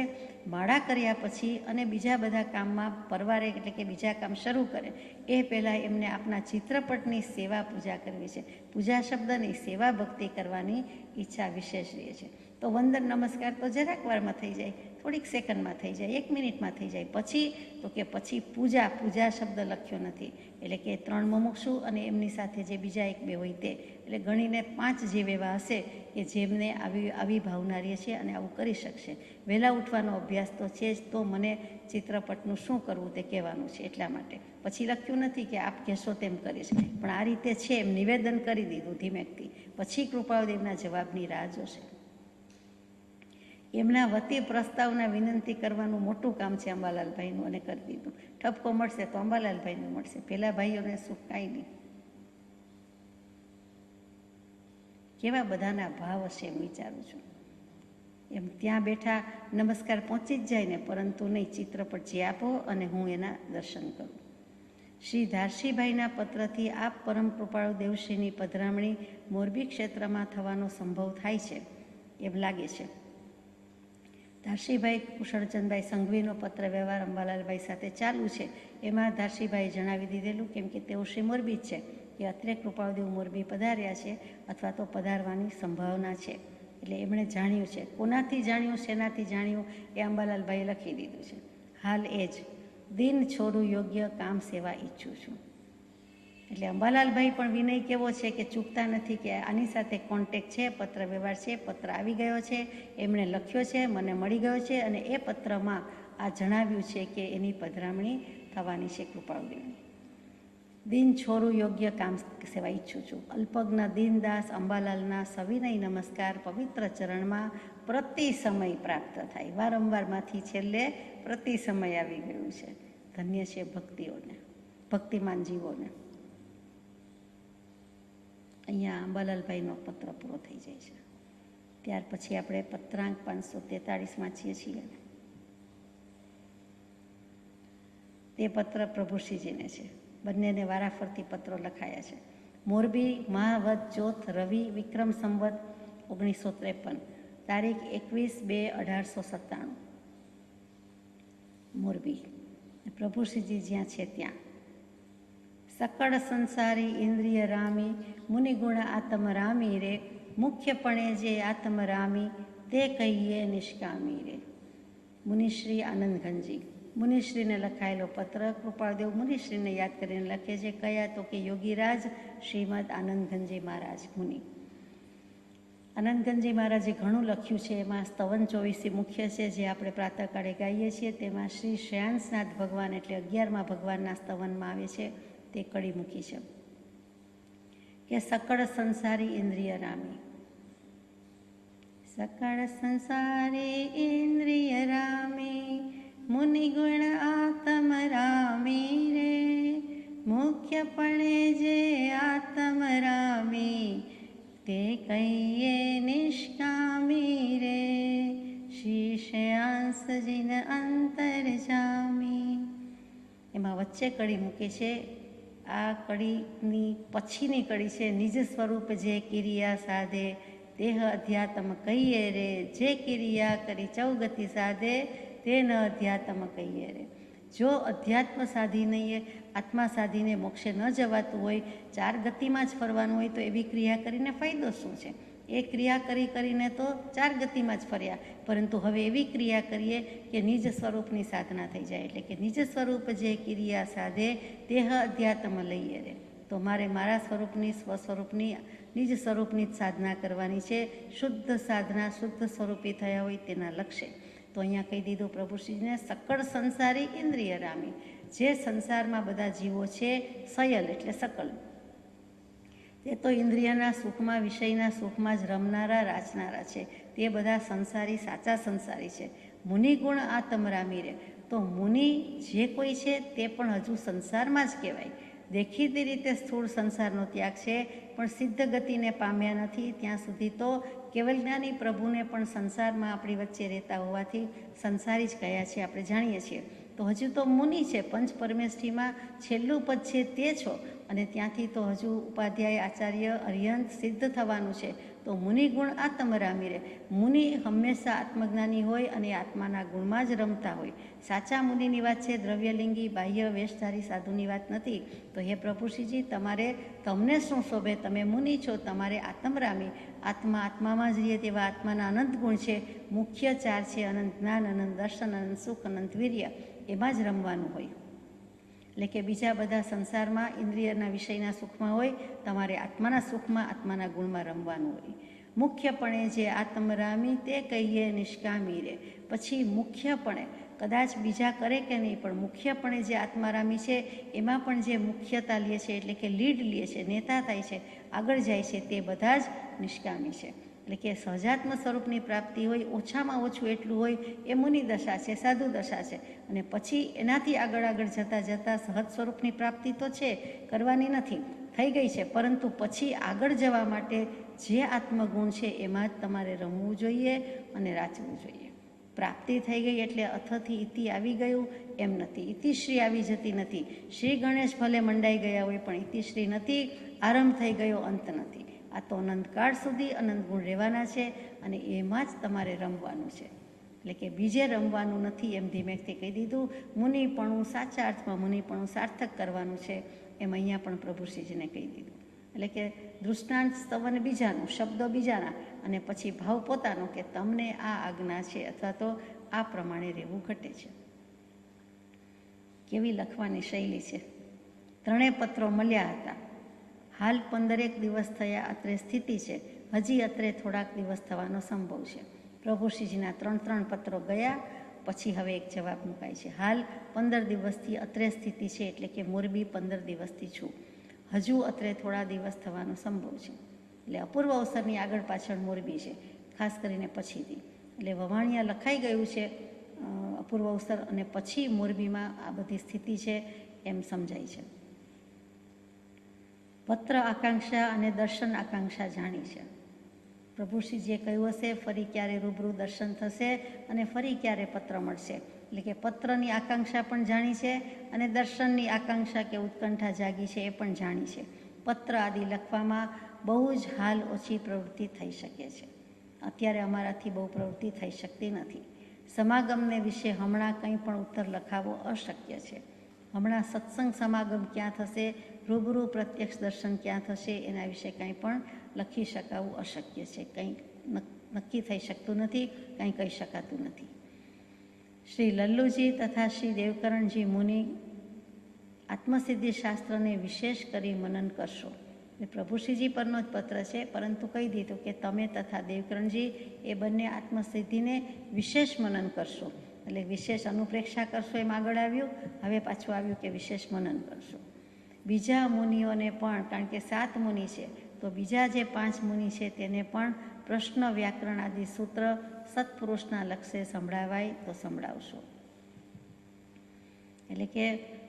માળા કર્યા પછી અને બીજા બધા કામમાં પરવારે, એટલે કે બીજા કામ શરૂ કરે એ પહેલાં એમને આપના ચિત્રપટની સેવા પૂજા કરવી છે. પૂજા શબ્દની સેવા ભક્તિ કરવાની ઈચ્છા વિશેષ રહે છે. તો વંદન નમસ્કાર તો જરાક વારમાં થઈ જાય, થોડીક સેકન્ડમાં થઈ જાય, 1 મિનિટમાં થઈ જાય. પછી તો કે પછી પૂજા શબ્દ લખ્યો નથી, એટલે કે 3 મુમુક્ષુ અને એમની સાથે જે બીજા 1-2 હોય તે, એટલે ગણીને 5 જીવ એવા હશે કે જેમને આવી ભાવના રહે છે અને આવું કરી શકશે. વહેલા ઉઠવાનો અભ્યાસ તો છે જ, તો મને ચિત્રપટનું શું કરવું તે કહેવાનું છે, એટલા માટે પછી લખ્યું નથી કે આપ કહેશો તેમ કરીશ, પણ આ રીતે છે એમ નિવેદન કરી દીધું ધીમેકથી. પછી કૃપાળદેવના જવાબની રાહ જોશે. એમના વતી પ્રસ્તાવના વિનંતી કરવાનું મોટું કામ છે અંબાલાલભાઈનું, અને કરી દીધું. ઠપકો મળશે તો અંબાલાલભાઈનું મળશે, પેલા ભાઈઓને સુખ કાંઈ નહીં. કેવા બધાના ભાવ હશે એમ વિચારું છું. એમ ત્યાં બેઠા નમસ્કાર પહોંચી જ જાય ને, પરંતુ નહીં, ચિત્રપટ જે આપો અને હું એના દર્શન કરું. શ્રી ધારશીભાઈના પત્રથી આપ પરમ કૃપાળુ દેવશ્રીની પધરામણી મોરબી ક્ષેત્રમાં થવાનો સંભવ થાય છે એમ લાગે છે. ધારશીભાઈ કુશળચંદભાઈ સંઘવીનો પત્ર વ્યવહાર અંબાલાલભાઈ સાથે ચાલુ છે. એમાં ધારશીભાઈએ જણાવી દીધેલું, કેમ કે તેઓ શ્રી મોરબી જ છે, કે અત્રે કૃપાળુદેવ મોરબી પધાર્યા છે અથવા તો પધારવાની સંભાવના છે. એટલે એમણે જાણ્યું છે. કોનાથી જાણ્યું, શેનાથી જાણ્યું, એ અંબાલાલભાઈએ લખી દીધું છે. હાલ એ જ દિન છોરું યોગ્ય કામ સેવા ઈચ્છું છું. એટલે અંબાલાલભાઈ પણ વિનય કેવો છે કે ચૂકતા નથી, કે આની સાથે કોન્ટેક્ટ છે, પત્ર વ્યવહાર છે, પત્ર આવી ગયો છે, એમણે લખ્યો છે, મને મળી ગયો છે, અને એ પત્રમાં આ જણાવ્યું છે કે એની પધરામણી થવાની છે કૃપાળુદેવની. દિન છોરું યોગ્ય કામ સેવા ઈચ્છું છું. અલ્પજ્ઞ દીનદાસ અંબાલાલના સવિનય નમસ્કાર પવિત્ર ચરણમાં પ્રતિ સમય પ્રાપ્ત થાય. વારંવારમાંથી છેલ્લે પ્રતિ સમય આવી ગયું છે. ધન્ય છે ભક્તિઓને, ભક્તિમાન જીવોને. અહીંયા અંબાલાલભાઈનો પત્ર પૂરો થઈ જાય છે. ત્યાર પછી આપણે પત્રાંક 543 વાંચીએ છીએ. તે પત્ર પ્રભુશ્રીજીને છે. બંનેને વારાફરતી પત્રો લખાયા છે. મોરબી મહાવદ ચોથ રવિ વિક્રમ સંવત 1953, તારીખ 21/2/1897. મોરબી. પ્રભુશ્રીજી જ્યાં છે ત્યાં. સકળ સંસારી ઇન્દ્રિય રામી મુનિગુણ આત્મરામી રે, મુખ્યપણે જે આત્મરામી તે કહીએ નિષ્કામી રે. મુનિશ્રી આનંદઘનજી. મુનિશ્રીને લખાયેલો પત્ર કૃપાળદેવ મુનિશ્રીને યાદ કરીને લખે છે. કયા તો કે યોગીરાજ શ્રીમદ આનંદઘનજી મહારાજ મુનિ. આનંદઘનજી મહારાજે ઘણું લખ્યું છે. એમાં સ્તવન 24 મુખ્ય છે, જે આપણે પ્રાતઃકાળે ગાઈએ છીએ. તેમાં શ્રી શ્રેયાંસનાથ ભગવાન એટલે 11મા ભગવાનના સ્તવનમાં આવે છે. તે કડી મૂકી છે કે સકળ સંસારી ઇન્દ્રિય રામી. સકળ સંસારી ઇન્દ્રિય રામી મુનિગુણ આત્મ રામી રે, મુખ્યપણે જે આત્મ રામી તે કહીએ નિષ્કામી રે. શ્રી શ્રેયાંસજીન અંતર જામી. એમાં વચ્ચે કડી મૂકે છે. આ કડીની પછીની કડી છે. નિજ સ્વરૂપ જે કિરિયા સાધે દેહ અધ્યાત્મ કહીએ રે, જે કિરિયા કરી ચૌગતિ સાધે તે ન અધ્યાત્મ કહીએ રે. જો અધ્યાત્મ સાધી નહીં, આત્મા સાધીને મોક્ષે ન જવાતું હોય, 4 ગતિમાં જ ફરવાનું હોય, તો એવી ક્રિયા કરીને ફાયદો શું છે? એ ક્રિયા કરીને તો 4 ગતિમાં જ ફર્યા, પરંતુ હવે એવી ક્રિયા કરીએ કે નિજ સ્વરૂપની સાધના થઈ જાય. એટલે કે નિજ સ્વરૂપ જે ક્રિયા સાધે દેહ અધ્યાત્મ લઈએ રે. તો મારે મારા સ્વરૂપની, સ્વસ્વરૂપની, નિજ સ્વરૂપની જ સાધના કરવાની છે. શુદ્ધ સાધના, શુદ્ધ સ્વરૂપી થયા હોય તેના લક્ષ્ય. તો અહીંયા કહી દીધું પ્રભુશ્રીને, સકળ સંસારી ઇન્દ્રિય રામી. જે સંસારમાં બધા જીવો છે, સયલ એટલે સકલ, તે તો ઇન્દ્રિયના સુખમાં, વિષયના સુખમાં જ રમનારા, રાચનારા છે. તે બધા સંસારી, સાચા સંસારી છે. મુનિગુણ આત્મરામી રે. તો મુનિ જે કોઈ છે તે પણ હજુ સંસારમાં જ કહેવાય. દેખીતી રીતે સ્થૂળ સંસારનો ત્યાગ છે, પણ સિદ્ધ ગતિને પામ્યા નથી. ત્યાં સુધી તો કેવલજ્ઞાની પ્રભુને પણ સંસારમાં આપણી વચ્ચે રહેતા હોવાથી સંસારી જ કયા છે, આપણે જાણીએ છીએ. તો હજુ તો મુનિ છે. પંચ પરમેષ્ઠીમાં છેલ્લું પદ છે તે છો, અને ત્યાંથી તો હજુ ઉપાધ્યાય, આચાર્ય, અર્યંત સિદ્ધ થવાનું છે. તો મુનિગુણ આત્મરામી રે. મુનિ હંમેશા આત્મજ્ઞાની હોય અને આત્માના ગુણમાં જ રમતા હોય. સાચા મુનિની વાત છે, દ્રવ્યલિંગી બાહ્ય વેશધારી સાધુની વાત નથી. તો હે પ્રભુશ્રીજી, તમને શું શોભે? તમે મુનિ છો, તમારે આત્મરામી, આત્મામાં જ રહીએ તેવા આત્માના અનંત ગુણ છે. મુખ્ય 4 છે, અનંત જ્ઞાન, અનંત દર્શન, અનંત સુખ, અનંત વીર્ય. એમાં જ રમવાનું હોય. એટલે કે બીજા બધા સંસારમાં ઇન્દ્રિયના વિષયના સુખમાં હોય, તમારે આત્માના સુખમાં, આત્માના ગુણમાં રમવાનું હોય. મુખ્યપણે જે આત્મરામી તે કહીએ નિષ્કામી રે. પછી મુખ્યપણે, કદાચ બીજા કરે કે નહીં, પણ મુખ્યપણે જે આત્મારામી છે એમાં પણ જે મુખ્યતા લે છે, એટલે કે લીડ લે છે, નેતા થાય છે, આગળ જાય છે, તે બધા જ નિષ્કામી છે. એટલે કે સહજાત્મ સ્વરૂપની પ્રાપ્તિ હોય, ઓછામાં ઓછું એટલું હોય, એ મુનિ દશા છે, સાધુ દશા છે. અને પછી એનાથી આગળ જતાં સહજ સ્વરૂપની પ્રાપ્તિ તો છે, કરવાની નથી, થઈ ગઈ છે, પરંતુ પછી આગળ જવા માટે જે આત્મગુણ છે એમાં જ તમારે રમવું જોઈએ અને રાચવું જોઈએ. પ્રાપ્તિ થઈ ગઈ એટલે અથથી ઇતિ આવી ગયું એમ નથી. ઇતિશ્રી આવી જતી નથી. શ્રી ગણેશ ભલે મંડાઈ ગયા હોય પણ ઇતિશ્રી નથી. આરંભ થઈ ગયો અંત નથી. આ તો અનંતકાળ સુધી અનંત ગુણ રહેવાના છે અને એમાં જ તમારે રમવાનું છે. એટલે કે બીજે રમવાનું નથી એમ ધીમેકથી કહી દીધું. મુનિપણું સાચા અર્થમાં મુનિપણું સાર્થક કરવાનું છે એમ અહીંયા પણ પ્રભુશ્રીજીને કહી દીધું. એટલે કે દૃષ્ટાંત સ્તવન બીજાનું, શબ્દો બીજાના અને પછી ભાવ પોતાનો કે તમને આ આજ્ઞા છે અથવા તો આ પ્રમાણે રહેવું ઘટે છે. કેવી લખવાની શૈલી છે. 3 પત્રો મળ્યા હતા. હાલ 15 દિવસ થયા અત્રે સ્થિતિ છે. હજી અત્રે થોડાક દિવસ થવાનો સંભવ છે. પ્રભુશ્રીજીના 3 પત્રો ગયા પછી હવે એક જવાબ મુકાય છે. હાલ 15 દિવસથી અત્રે સ્થિતિ છે એટલે કે મોરબી 15 દિવસથી છું. હજુ અત્રે થોડા દિવસ થવાનો સંભવ છે. એટલે અપૂર્વ અવસરની આગળ પાછળ મોરબી છે, ખાસ કરીને પછીથી. એટલે વવાણિયા લખાઈ ગયું છે અપૂર્વ અવસર અને પછી મોરબીમાં આ બધી સ્થિતિ છે એમ સમજાય છે. પત્ર આકાંક્ષા અને દર્શન આકાંક્ષા જાણી છે. પ્રભુશ્રીજીએ કહ્યું હશે ફરી ક્યારે રૂબરૂ દર્શન થશે અને ફરી ક્યારે પત્ર મળશે. એટલે કે પત્રની આકાંક્ષા પણ જાણી છે અને દર્શનની આકાંક્ષા કે ઉત્કંઠા જાગી છે એ પણ જાણી છે. પત્ર આદિ લખવામાં બહુ જ હાલ ઓછી પ્રવૃત્તિ થઈ શકે છે. અત્યારે અમારાથી બહુ પ્રવૃત્તિ થઈ શકતી નથી. સમાગમને વિશે હમણાં કંઈ પણ ઉત્તર લખાવો અશક્ય છે. હમણાં સત્સંગ સમાગમ ક્યાં થશે, રૂબરૂ પ્રત્યક્ષ દર્શન ક્યાં થશે એના વિશે કંઈ પણ લખી શકાવું અશક્ય છે. કંઈ નક્કી થઈ શકતું નથી, કંઈ કહી શકાતું નથી. શ્રી લલ્લુજી તથા શ્રી દેવકરણજી મુનિ આત્મસિદ્ધિ શાસ્ત્રને વિશેષ કરી મનન કરશો. એ પ્રભુશ્રીજી પરનો જ પત્ર છે, પરંતુ કહી દીધું કે તમે તથા દેવકરણજી એ બંને આત્મસિદ્ધિને વિશેષ મનન કરશો. એટલે વિશેષ અનુપ્રેક્ષા કરશો એમ આગળ આવ્યું. હવે પાછું આવ્યું કે વિશેષ મનન કરશો. બીજા મુનિઓને પણ, કારણ કે 7 મુનિ છે તો બીજા જે 5 મુનિ છે તેને પણ પ્રશ્ન વ્યાકરણ આદિ સૂત્ર સત્પુરુષના લક્ષ્ય સંભળાવાય તો સંભળાવશો. એટલે કે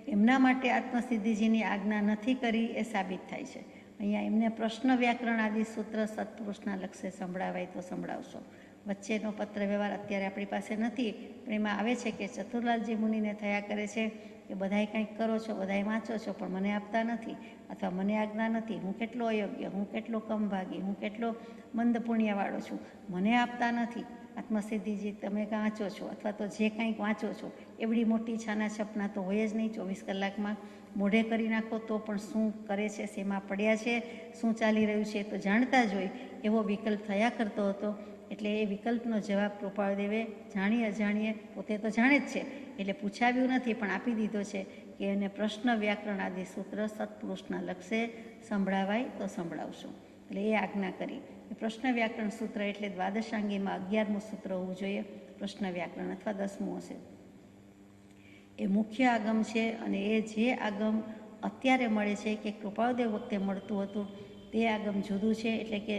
એમના માટે આત્મસિદ્ધિજીની આજ્ઞા નથી કરી એ સાબિત થાય છે. અહીંયા એમને પ્રશ્ન વ્યાકરણ આદિ સૂત્ર સત્પુરુષના લક્ષ્ય સંભળાવાય તો સંભળાવશો. વચ્ચેનો પત્ર વ્યવહાર અત્યારે આપણી પાસે નથી, પણ એમાં આવે છે કે ચતુરલાલજી મુનિને થયા કરે છે કે બધાય કંઈક કરો છો, બધાય વાંચો છો, પણ મને આપતા નથી અથવા મને આજ્ઞા નથી. હું કેટલો અયોગ્ય, હું કેટલો કમભાગી, હું કેટલો મંદ પુણ્યવાળો છું, મને આપતા નથી. આત્મસિદ્ધિજી તમે વાંચો છો અથવા તો જે કંઈક વાંચો છો એવડી મોટી છાના છપના તો હોય જ નહીં. 24 કલાકમાં મોઢે કરી નાખો તો પણ શું કરે છે, શેમાં પડ્યા છે, શું ચાલી રહ્યું છે તો જાણતા જ હોય એવો વિકલ્પ થયા કરતો હતો. એટલે એ વિકલ્પનો જવાબ કૃપાળદેવે જાણી અજાણીએ, પોતે તો જાણે જ છે એટલે પૂછાવ્યું નથી પણ આપી દીધો છે કે એને પ્રશ્ન વ્યાકરણ આદિ સૂત્ર સત્પુરુષના લક્ષ્ય સંભળાવાય તો સંભળાવશો. એટલે એ આજ્ઞા કરી. પ્રશ્ન વ્યાકરણ સૂત્ર એટલે દ્વાદશાંગીમાં 11મું સૂત્ર હોવું જોઈએ. પ્રશ્ન વ્યાકરણ અથવા 10મું હશે. એ મુખ્ય આગમ છે અને એ જે આગમ અત્યારે મળે છે કે કૃપાળદેવ વખતે મળતું હતું તે આગમ જુદું છે, એટલે કે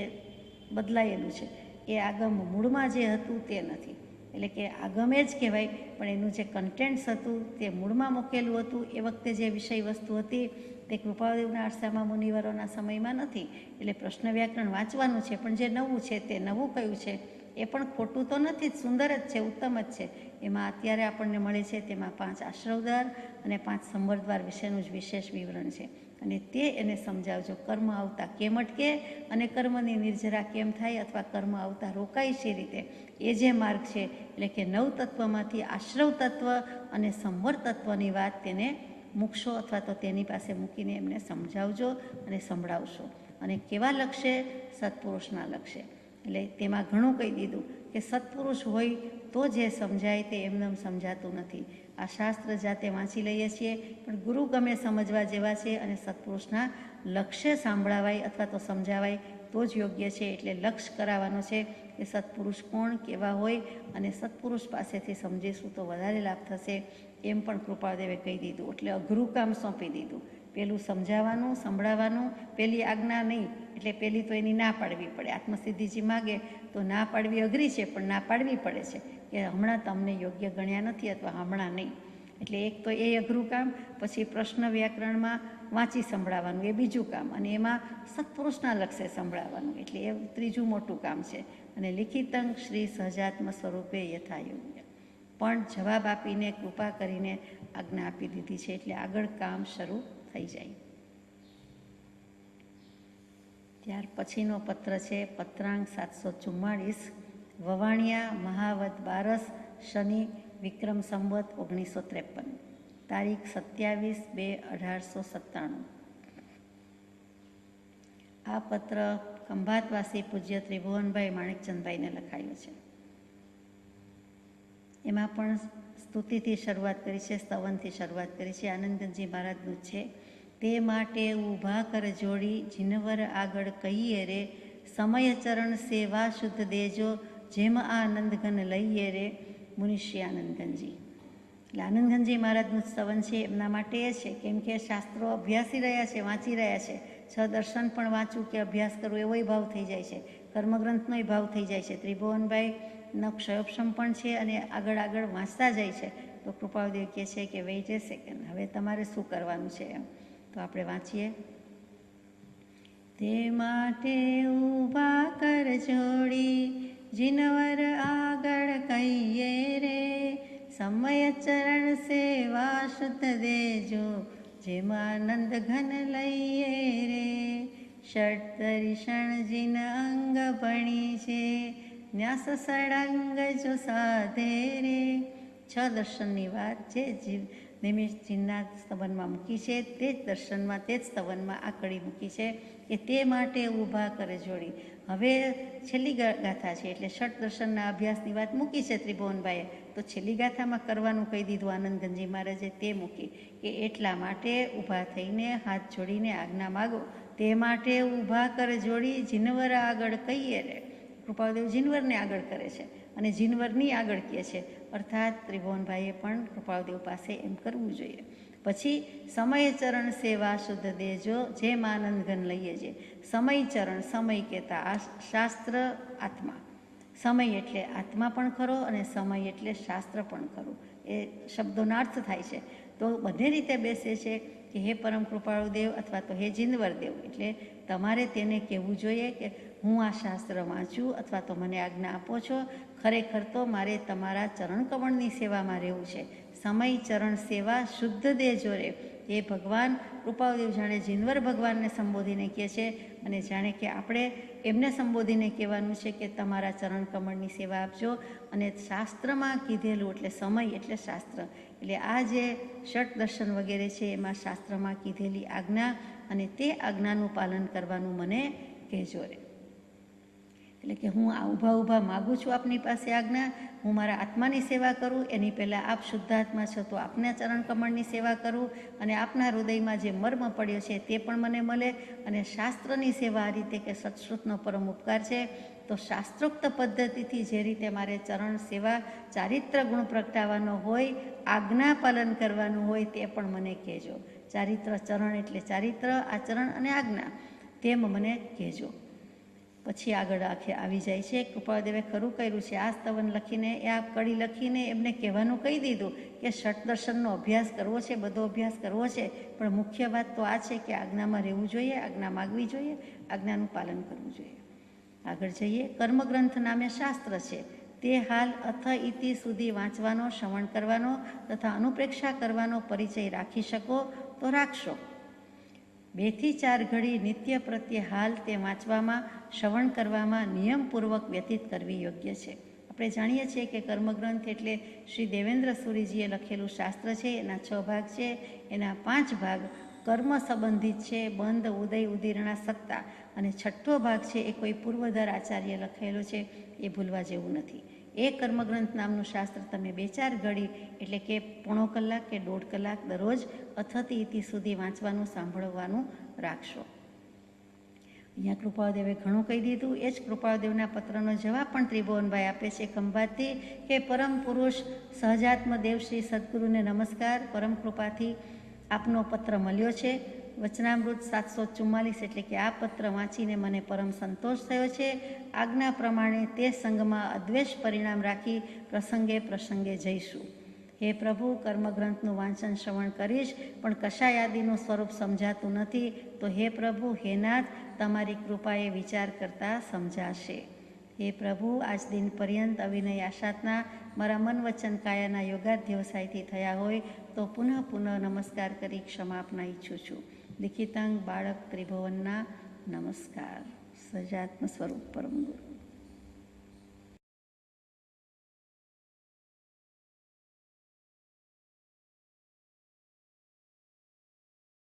બદલાયેલું છે. એ આગમ મૂળમાં જે હતું તે નથી. એટલે કે આગમે જ કહેવાય પણ એનું જે કન્ટેન્ટ્સ હતું તે મૂળમાં મૂકેલું હતું. એ વખતે જે વિષય વસ્તુ હતી તે કૃપાળદેવના અરસામાં મુનિવરોના સમયમાં નથી. એટલે પ્રશ્ન વ્યાકરણ વાંચવાનું છે પણ જે નવું છે તે નવું કયું છે એ પણ ખોટું તો નથી જ, સુંદર જ છે, ઉત્તમ જ છે. એમાં અત્યારે આપણને મળે છે તેમાં 5 આશ્રવદ્વાર અને 5 સંવરદ્વાર વિશેનું જ વિશેષ વિવરણ છે અને તે એને સમજાવજો. કર્મ આવતા કેમ અટકે અને કર્મની નિર્જરા કેમ થાય અથવા કર્મ આવતા રોકાય છે રીતે એ જે માર્ગ છે. એટલે કે 9 તત્વમાંથી આશ્રવ તત્વ અને સંવર તત્વની વાત તેને મૂકશો અથવા તો તેની પાસે મૂકીને એમને સમજાવજો અને સંભળાવશો. અને કેવા લક્ષ્ય? સત્પુરુષના લક્ષ્ય. એટલે તેમાં ઘણું કહી દીધું કે સત્પુરુષ હોય તો જે સમજાય તે એમને સમજાતું નથી. આ શાસ્ત્ર જાતે વાંચી લઈએ છીએ પણ ગુરુ ગમે સમજવા જેવા છે અને સત્પુરુષના લક્ષ્ય સાંભળાવાય અથવા તો સમજાવાય તો જ યોગ્ય છે. એટલે લક્ષ્ય કરાવવાનો છે કે સત્પુરુષ કોણ, કેવા હોય અને સત્પુરુષ પાસેથી સમજીશું તો વધારે લાભ થશે એમ પણ કૃપાળદેવે કહી દીધું. એટલે અઘરું કામ સોંપી દીધું. પેલું સમજાવવાનું, સંભળાવવાનું, પેલી આજ્ઞા નહીં એટલે પેલી તો એની ના પાડવી પડે. આત્મસિદ્ધિજી માગે તો ના પાડવી અઘરી છે પણ ના પાડવી પડે છે કે હમણાં તમને યોગ્ય ગણ્યા નથી અથવા હમણાં નહીં. એટલે એક તો એ અઘરું કામ, પછી પ્રશ્ન વ્યાકરણમાં વાંચી સંભળાવવાનું એ બીજું કામ, અને એમાં સત્પુરુષના લક્ષ્ય સંભળાવવાનું એટલે એ ત્રીજું મોટું કામ છે. અને લિખિતંગ શ્રી સહજાત્મ સ્વરૂપે યથાયોગ્ય, પણ જવાબ આપીને કૃપા કરીને આજ્ઞા આપી દીધી છે એટલે આગળ કામ શરૂ થઈ જાય. ત્યાર પછીનો પત્ર છે પત્રાંક 744, વવાણિયા મહાવદ બારસ, શનિ, વિક્રમ સંવત 1953, તારીખ 27/2/1897. આ પત્ર ખંભાતવાસી પૂજ્ય ત્રિભુવનભાઈ માણેકચંદભાઈને લખાયો છે. એમાં પણ સ્તુતિથી શરૂઆત કરી છે, સ્તવનથી શરૂઆત કરી છે. આનંદજી મહારાજનું છે, તે માટે ઊભા કર જોડી જીનવર આગળ કહીએ રે, સમય ચરણ સેવા શુદ્ધ દેજો, જેમ આનંદઘન લઈએ રે. મુનિશ્રી આનંદઘનજી, એટલે આનંદઘનજી મહારાજનું સ્તવન છે એમના માટે એ છે કેમ કે શાસ્ત્રો અભ્યાસી રહ્યા છે, વાંચી રહ્યા છે. 6 દર્શન પણ વાંચવું કે અભ્યાસ કરવો એવોય ભાવ થઈ જાય છે, કર્મગ્રંથનોય ભાવ થઈ જાય છે. ત્રિભુવનભાઈનો ક્ષયોપશમ પણ છે અને આગળ આગળ વાંચતા જાય છે. તો કૃપાળદેવ કહે છે કે વેઇટ એ સેકન્ડ, હવે તમારે શું કરવાનું છે એમ. તો આપણે વાંચીએ. તે માટે ઊભા કર જોડી જીનવર આગળ કહીએ રે, સમય ચરણ સેવા શુદ્ધ દેજો, જેમાં આનંદ ઘન લઈએ રે. ષટ દર્શન જીન અંગ ભણી છે, ન્યાસ સળંગ જો સાધે રે. 6 દર્શનની વાત જે નિમિષજીના સ્તવનમાં મૂકી છે તે જ દર્શનમાં, તે જ સ્તવનમાં આ કડી મૂકી છે કે તે માટે ઊભા કરે જોડી. હવે છેલ્લી ગાથા છે એટલે ષટ દર્શનના અભ્યાસની વાત મૂકી છે ત્રિભુવનભાઈએ, તો છેલ્લી ગાથામાં કરવાનું કહી દીધું આનંદગંજી મહારાજે, તે મૂકી કે એટલા માટે ઊભા થઈને હાથ જોડીને આજ્ઞા માગો. તે માટે ઊભા કરે જોડી જીનવર આગળ કહીએ રે. કૃપાળદેવ જીનવરને આગળ કરે છે અને જીનવરની આગળ કહે છે, અર્થાત ત્રિભુવનભાઈએ પણ કૃપાળદેવ પાસે એમ કરવું જોઈએ. પછી સમય ચરણ સેવા શુદ્ધ દેજો, જેમ આનંદ ઘન લઈએ છે. સમય ચરણ, સમય કહેતા આ શાસ્ત્ર આત્મા, સમય એટલે આત્મા પણ ખરો અને સમય એટલે શાસ્ત્ર પણ ખરું, એ શબ્દોનો અર્થ થાય છે. તો બંને રીતે બેસે છે કે હે પરમ કૃપાળુદેવ અથવા તો હે જીનવરદેવ, એટલે તમારે તેને કહેવું જોઈએ કે હું આ શાસ્ત્ર વાંચું અથવા તો મને આજ્ઞા આપો છો, ખરેખર તો મારે તમારા ચરણ કમળની સેવામાં રહેવું છે. સમય ચરણ સેવા શુદ્ધ દેજો રે. એ ભગવાન કૃપાળુદેવ જાણે જીનવર ભગવાનને સંબોધીને કહે છે અને જાણે કે આપણે એમને સંબોધીને કહેવાનું છે કે તમારા ચરણ કમળની સેવા આપજો. અને શાસ્ત્રમાં કીધેલું એટલે સમય એટલે શાસ્ત્ર, એટલે આ જે ષટ દર્શન વગેરે છે એમાં શાસ્ત્રમાં કીધેલી આજ્ઞા અને તે આજ્ઞાનું પાલન કરવાનું મને કહેજો રે. એટલે કે હું આ ઊભા માગું છું આપની પાસે આજ્ઞા, હું મારા આત્માની સેવા કરું, એની પહેલાં આપ શુદ્ધાત્મા છો તો આપના ચરણ કમળની સેવા કરું અને આપના હૃદયમાં જે મર્મ પડ્યો છે તે પણ મને મળે. અને શાસ્ત્રની સેવા આ રીતે કે સત્શ્રુતનો પરમ ઉપકાર છે, તો શાસ્ત્રોક્ત પદ્ધતિથી જે રીતે મારે ચરણ સેવા ચારિત્ર ગુણ પ્રગટાવવાનો હોય, આજ્ઞા પાલન કરવાનું હોય તે પણ મને કહેજો. ચારિત્ર, ચરણ એટલે ચારિત્ર, આચરણ અને આજ્ઞા, તેમ મને કહેજો. પછી આગળ આવી જાય છે. કૃપાળદેવે ખરું કર્યું છે, આ સ્તવન લખીને, આ કડી લખીને એમને કહેવાનું કહી દીધું કે ષટ દર્શનનો અભ્યાસ કરવો છે, બધો અભ્યાસ કરવો છે, પણ મુખ્ય વાત તો આ છે કે આજ્ઞામાં રહેવું જોઈએ, આજ્ઞા માગવી જોઈએ, આજ્ઞાનું પાલન કરવું જોઈએ. આગળ જઈએ. કર્મગ્રંથ નામે શાસ્ત્ર છે, તે હાલ અથ ઇતિ સુધી વાંચવાનો, શ્રવણ કરવાનો તથા અનુપ્રેક્ષા કરવાનો પરિચય રાખી શકો તો રાખશો. 2 થી 4 ઘડી નિત્ય પ્રત્યે હાલ તે વાંચવામાં, શ્રવણ કરવામાં નિયમપૂર્વક વ્યતીત કરવી યોગ્ય છે. આપણે જાણીએ છીએ કે કર્મગ્રંથ એટલે શ્રી દેવેન્દ્ર સુરીજીએ લખેલું શાસ્ત્ર છે. એના 6 ભાગ છે, એના 5 ભાગ કર્મ સંબંધિત છે, બંધ, ઉદય, ઉદીરણા, સત્તા, અને 6ઠ્ઠો ભાગ છે એ કોઈ પૂર્વધર આચાર્ય લખેલો છે, એ ભૂલવા જેવું નથી. એ કર્મગ્રંથ નામનું શાસ્ત્ર તમે 2-4 ઘડી એટલે કે પોણો કલાક કે 1.5 કલાક દરરોજ અથથી ઇતિ સુધી વાંચવાનું, સાંભળવાનું રાખશો. અહીંયા કૃપાળદેવે ઘણું કહી દીધું. એ જ કૃપાળદેવના પત્રનો જવાબ પણ ત્રિભુવનભાઈ આપે છે ખંભાતથી કે પરમ પુરુષ સહજાત્મ દેવ શ્રી સદગુરુને નમસ્કાર. પરમ કૃપાથી આપનો પત્ર મળ્યો છે. વચનામૃત 744 એટલે કે આ પત્ર વાંચીને મને પરમ સંતોષ થયો છે. આજ્ઞા પ્રમાણે તે સંઘમાં અદ્વેષ પરિણામ રાખી પ્રસંગે જઈશું. હે પ્રભુ, કર્મગ્રંથનું વાંચન શ્રવણ કરીશ, પણ કશાય આદિનું સ્વરૂપ સમજાતું નથી. તો હે પ્રભુ, હે નાથ, તમારી કૃપાએ વિચાર કરતાં સમજાશે. હે પ્રભુ, આજ દિન પર્યંત અવિનય આશાતના મારા મન વચન કાયાના યોગાધ્યવસાયથી થયા હોય તો પુનઃ નમસ્કાર કરી ક્ષમા આપના ઈચ્છું છું. લિખિતાંગ બાળક ત્રિભુવનના નમસ્કાર. સહજાત્મ સ્વરૂપ પરમ ગુરુ.